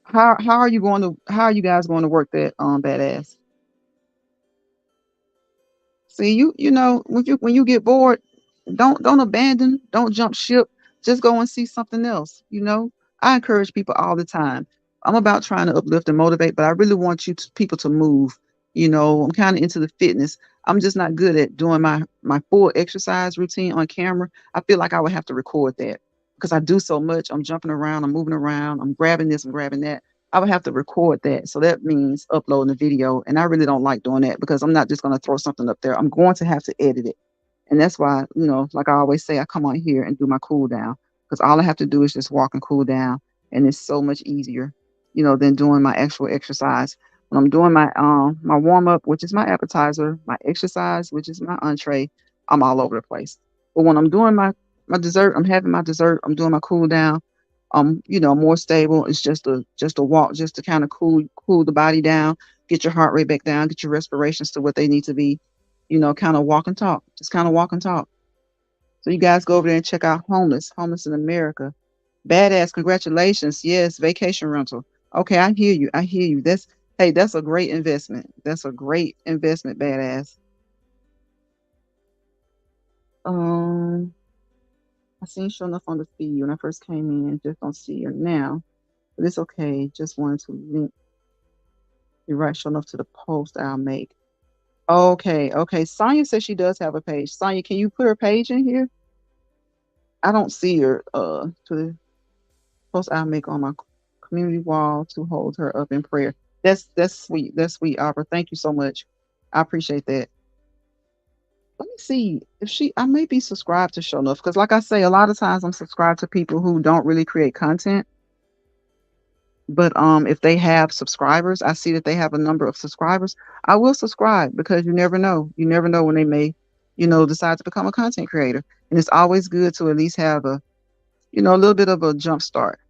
How are you going to how are you guys going to work that badass? See, you know, when you get bored, don't abandon, don't jump ship. Just go and see something else. You know, I encourage people all the time. I'm about trying to uplift and motivate, but I really want people to move. You know, I'm kind of into the fitness. I'm just not good at doing my full exercise routine on camera. I feel like I would have to record that because I do so much. I'm jumping around, I'm moving around, I'm grabbing this, I'm grabbing that. I would have to record that. So that means uploading the video. And I really don't like doing that because I'm not just going to throw something up there. I'm going to have to edit it. And that's why, you know, like I always say, I come on here and do my cool down because all I have to do is just walk and cool down. And it's so much easier, you know, than doing my actual exercise. When I'm doing my warm up, which is my appetizer, my exercise, which is my entree, I'm all over the place. But when I'm doing my dessert, I'm having my dessert, I'm doing my cool down, you know, more stable. It's just a walk, just to kind of cool the body down, get your heart rate back down, get your respirations to what they need to be, you know, kind of walk and talk. Just kind of walk and talk. So you guys go over there and check out Homeless in America. Badass, congratulations. Yes, vacation rental. Okay, I hear you. I hear you. That's hey, that's a great investment. That's a great investment, badass. Um, I seen sure enough on the feed when I first came in. Just don't see her now. But it's okay. Just wanted to link you right sure enough to the post I'll make. Okay, okay. Sonya says she does have a page. Sonya, can you put her page in here? I don't see her to the post I'll make on my community wall to hold her up in prayer. That's sweet. That's sweet, Opera. Thank you so much. I appreciate that. Let me see if I may be subscribed to Show Enough because, like I say, a lot of times I'm subscribed to people who don't really create content. But if they have subscribers, I see that they have a number of subscribers. I will subscribe because you never know. You never know when they may, you know, decide to become a content creator. And it's always good to at least have a, you know, a little bit of a jump start.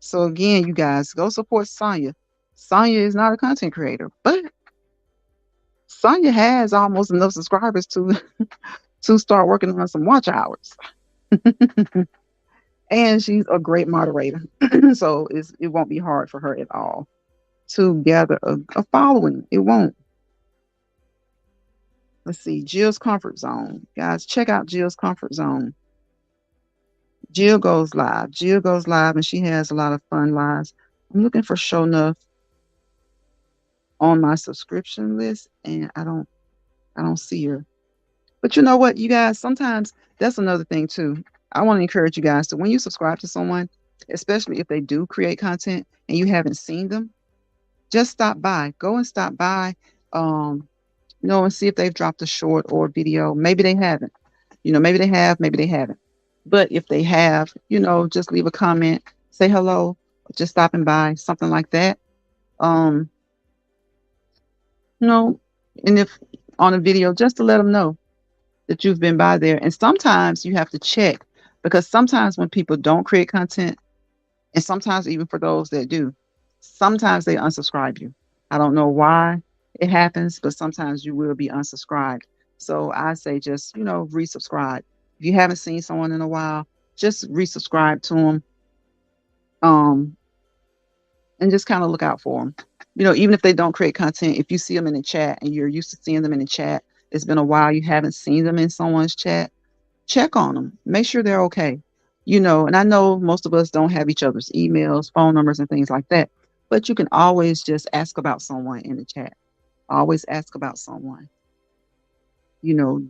So again, you guys go support Sonya. Sonya is not a content creator, but Sonya has almost enough subscribers to to start working on some watch hours. And she's a great moderator. So it won't be hard for her at all to gather a following. It won't. Let's see, Jill's Comfort Zone. Guys, check out Jill's Comfort Zone. Jill goes live. Jill goes live and she has a lot of fun lives. I'm looking for Show Enough on my subscription list and I don't see her. But you know what, you guys, sometimes that's another thing too. I want to encourage you guys to when you subscribe to someone, especially if they do create content and you haven't seen them, just stop by. Go and stop by. Um, you know, and see if they've dropped a short or video. Maybe they haven't. You know, maybe they have, maybe they haven't. But if they have, you know, just leave a comment, say hello, just stopping by, something like that. Um, you know, and if on a video, just to let them know that you've been by there. And sometimes you have to check because sometimes when people don't create content, and sometimes even for those that do, sometimes they unsubscribe you. I don't know why it happens, but sometimes you will be unsubscribed. So I say just, you know, resubscribe. If you haven't seen someone in a while, just resubscribe to them. Um, and just kind of look out for them. You know, even if they don't create content, if you see them in the chat and you're used to seeing them in the chat, it's been a while you haven't seen them in someone's chat, check on them. Make sure they're okay. You know, and I know most of us don't have each other's emails, phone numbers, and things like that, but you can always just ask about someone in the chat. Always ask about someone. You know,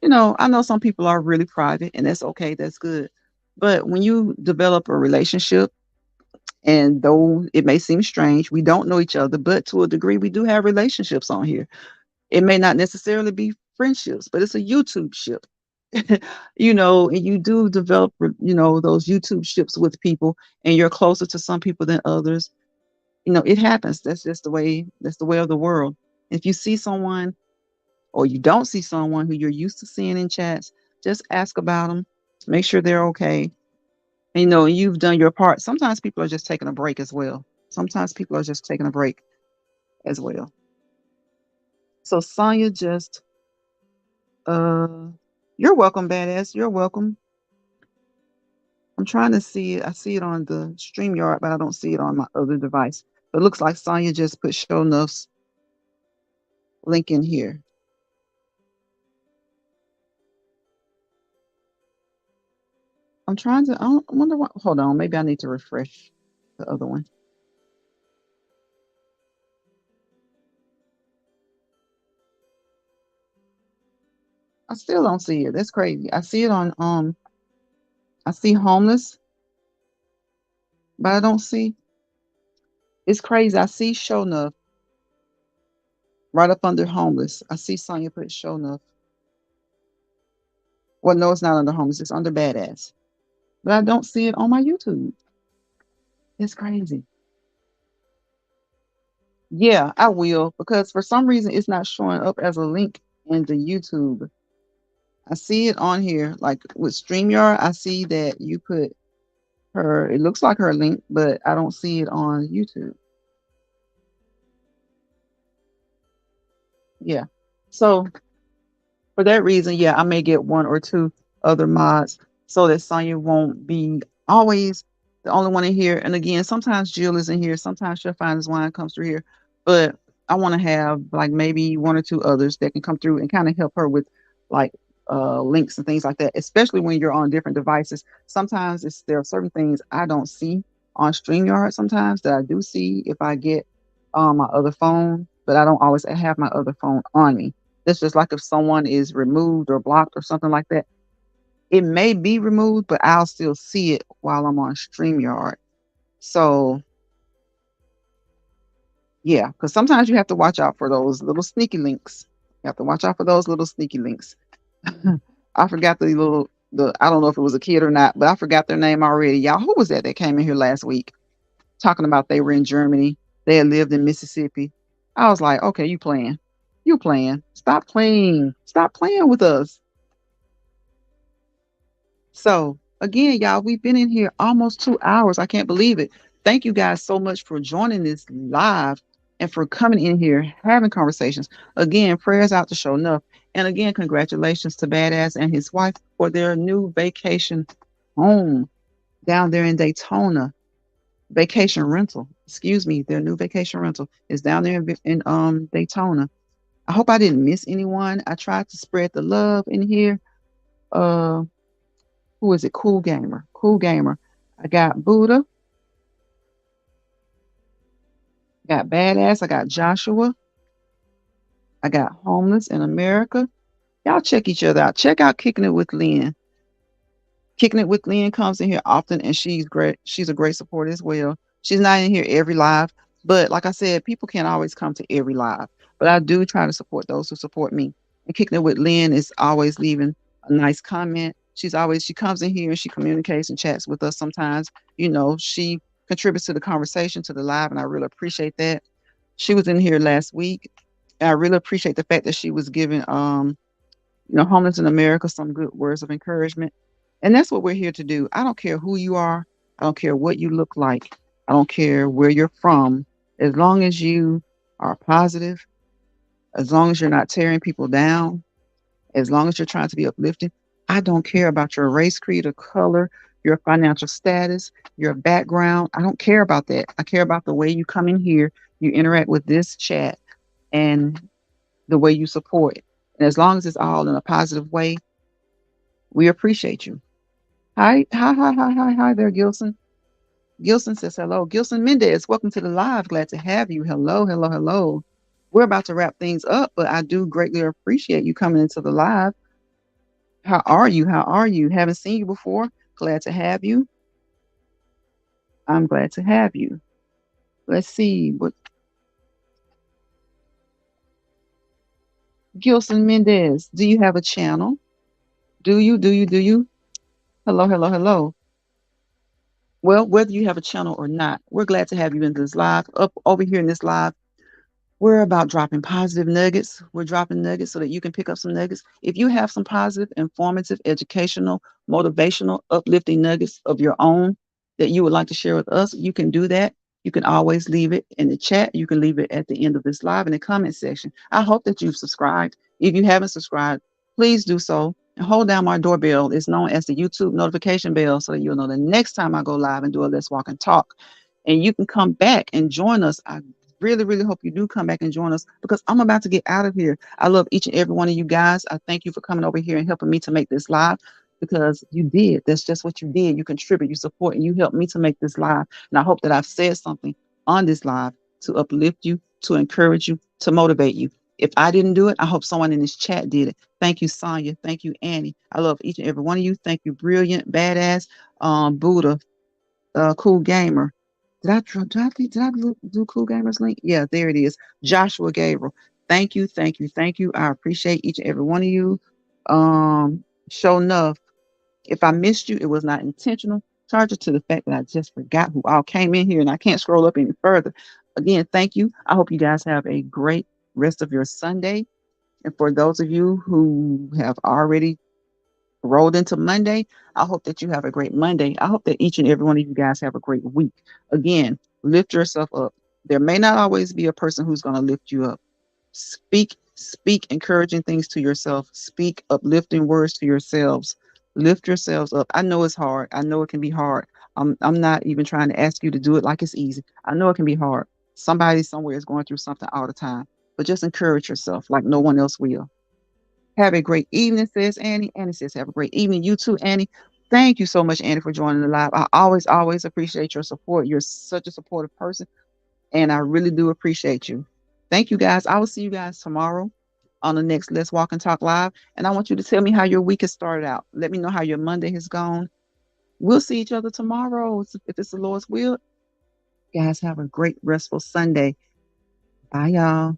you know, I know some people are really private and that's okay, that's good. But when you develop a relationship, and though it may seem strange, we don't know each other, but to a degree, we do have relationships on here. It may not necessarily be friendships, but it's a YouTube ship. You know, and you do develop, you know, those YouTube ships with people, and you're closer to some people than others. You know, it happens. That's just the way. That's the way of the world. If you see someone, or you don't see someone who you're used to seeing in chats, just ask about them. Make sure they're okay. And, you know, you've done your part. Sometimes people are just taking a break as well. Sometimes people are just taking a break as well. So Sonya just uh you're welcome, badass. You're welcome. I'm trying to see it. I see it on the StreamYard, but I don't see it on my other device. But it looks like Sonya just put Show Nuff's link in here. I'm trying to. I wonder what. Hold on. Maybe I need to refresh the other one. I still don't see it. That's crazy. I see it on. I see homeless, but I don't see. It's crazy. I see Show Nuff right up under homeless. I see Sonya put Show Nuff. Well, no, it's not under homeless. It's under badass. But I don't see it on my YouTube. It's crazy. Yeah, I will because for some reason it's not showing up as a link in the YouTube. I see it on here, like with StreamYard. I see that you put her. It looks like her link, but I don't see it on YouTube. Yeah. So for that reason, yeah, I may get one or two other mods so that Sonya won't be always the only one in here. And again, sometimes Jill is in here, sometimes she'll find his wine comes through here. But I want to have like maybe one or two others that can come through and kind of help her with like links and things like that, especially when you're on different devices. Sometimes there are certain things I don't see on StreamYard sometimes that I do see if I get on my other phone, but I don't always have my other phone on me. It's just like if someone is removed or blocked or something like that. It may be removed, but I'll still see it while I'm on StreamYard. So yeah, because sometimes you have to watch out for those little sneaky links. You have to watch out for those little sneaky links. I forgot the I don't know if it was a kid or not, but I forgot their name already. Y'all, who was that came in here last week talking about they were in Germany, they had lived in Mississippi? I was like, okay, you playing. You playing. Stop playing. Stop playing with us. So again, y'all, we've been in here almost 2 hours. I can't believe it. Thank you guys so much for joining this live and for coming in here having conversations. Again, prayers out to Show Enough. And again, congratulations to Badass and his wife for their new vacation home down there in Daytona. Vacation rental. Excuse me, their new vacation rental is down there in Daytona. I hope I didn't miss anyone. I tried to spread the love in here. Uh who is it? Cool Gamer. Cool Gamer. I got Buddha, got Badass, I got Joshua, I got Homeless in America. Y'all check each other out. Check out Kicking It with Lynn. Kicking It with Lynn comes in here often and she's great. She's a great supporter as well. She's not in here every live, but like I said, people can't always come to every live. But I do try to support those who support me. And Kicking It with Lynn is always leaving a nice comment. She comes in here and she communicates and chats with us sometimes. You know, she contributes to the conversation, to the live, and I really appreciate that. She was in here last week. And I really appreciate the fact that she was giving Homeless in America some good words of encouragement. And that's what we're here to do. I don't care who you are. I don't care what you look like. I don't care where you're from. As long as you are positive, as long as you're not tearing people down, as long as you're trying to be uplifting, I don't care about your race, creed, or color, your financial status, your background. I don't care about that. I care about the way you come in here, you interact with this chat, and the way you support it. And as long as it's all in a positive way, we appreciate you. Hi there, Gilson. Gilson says hello. Gilson Mendez, welcome to the live. Glad to have you. Hello, hello, hello. We're about to wrap things up, but I do greatly appreciate you coming into the live. How are you? How are you? Haven't seen you before. Glad to have you. I'm glad to have you. Let's see what Gilson Mendez. Do you have a channel? Do you? Do you? Do you? Hello, hello, hello. Well, whether you have a channel or not, we're glad to have you in this live, up over here in this live. We're about dropping positive nuggets. We're dropping nuggets so that you can pick up some nuggets. If you have some positive, informative, educational, motivational, uplifting nuggets of your own that you would like to share with us, you can do that. You can always leave it in the chat. You can leave it at the end of this live in the comment section. I hope that you've subscribed. If you haven't subscribed, please do so and hold down my doorbell. It's known as the YouTube notification bell so that you'll know the next time I go live and do a Let's Walk and Talk. And you can come back and join us. I really, really hope you do come back and join us because I'm about to get out of here. I love each and every one of you guys. I thank you for coming over here and helping me to make this live because you did. That's just what you did. You contribute, you support, and you helped me to make this live. And I hope that I've said something on this live to uplift you, to encourage you, to motivate you. If I didn't do it, I hope someone in this chat did it. Thank you, Sonia. Thank you, Annie. I love each and every one of you. Thank you, Brilliant, Badass, Buddha, Cool Gamer. Did I do Cool Gamers link? Yeah, there it is. Joshua Gabriel. Thank you, thank you, thank you. I appreciate each and every one of you. Show enough. If I missed you, it was not intentional. Charge it to the fact that I just forgot who all came in here and I can't scroll up any further. Again, thank you. I hope you guys have a great rest of your Sunday. And for those of you who have already rolled into Monday. I hope that you have a great Monday. I hope that each and every one of you guys have a great week. Again, lift yourself up. There may not always be a person who's going to lift you up. Speak encouraging things to yourself. Speak uplifting words to yourselves. Lift yourselves up. I know it's hard. I know it can be hard. I'm not even trying to ask you to do it like it's easy. I know it can be hard. Somebody somewhere is going through something all the time. But just encourage yourself like no one else will. Have a great evening, says Annie. Annie says, have a great evening. You too, Annie. Thank you so much, Annie, for joining the live. I always, always appreciate your support. You're such a supportive person, and I really do appreciate you. Thank you, guys. I will see you guys tomorrow on the next Let's Walk and Talk Live. And I want you to tell me how your week has started out. Let me know how your Monday has gone. We'll see each other tomorrow if it's the Lord's will. Guys, have a great, restful Sunday. Bye, y'all.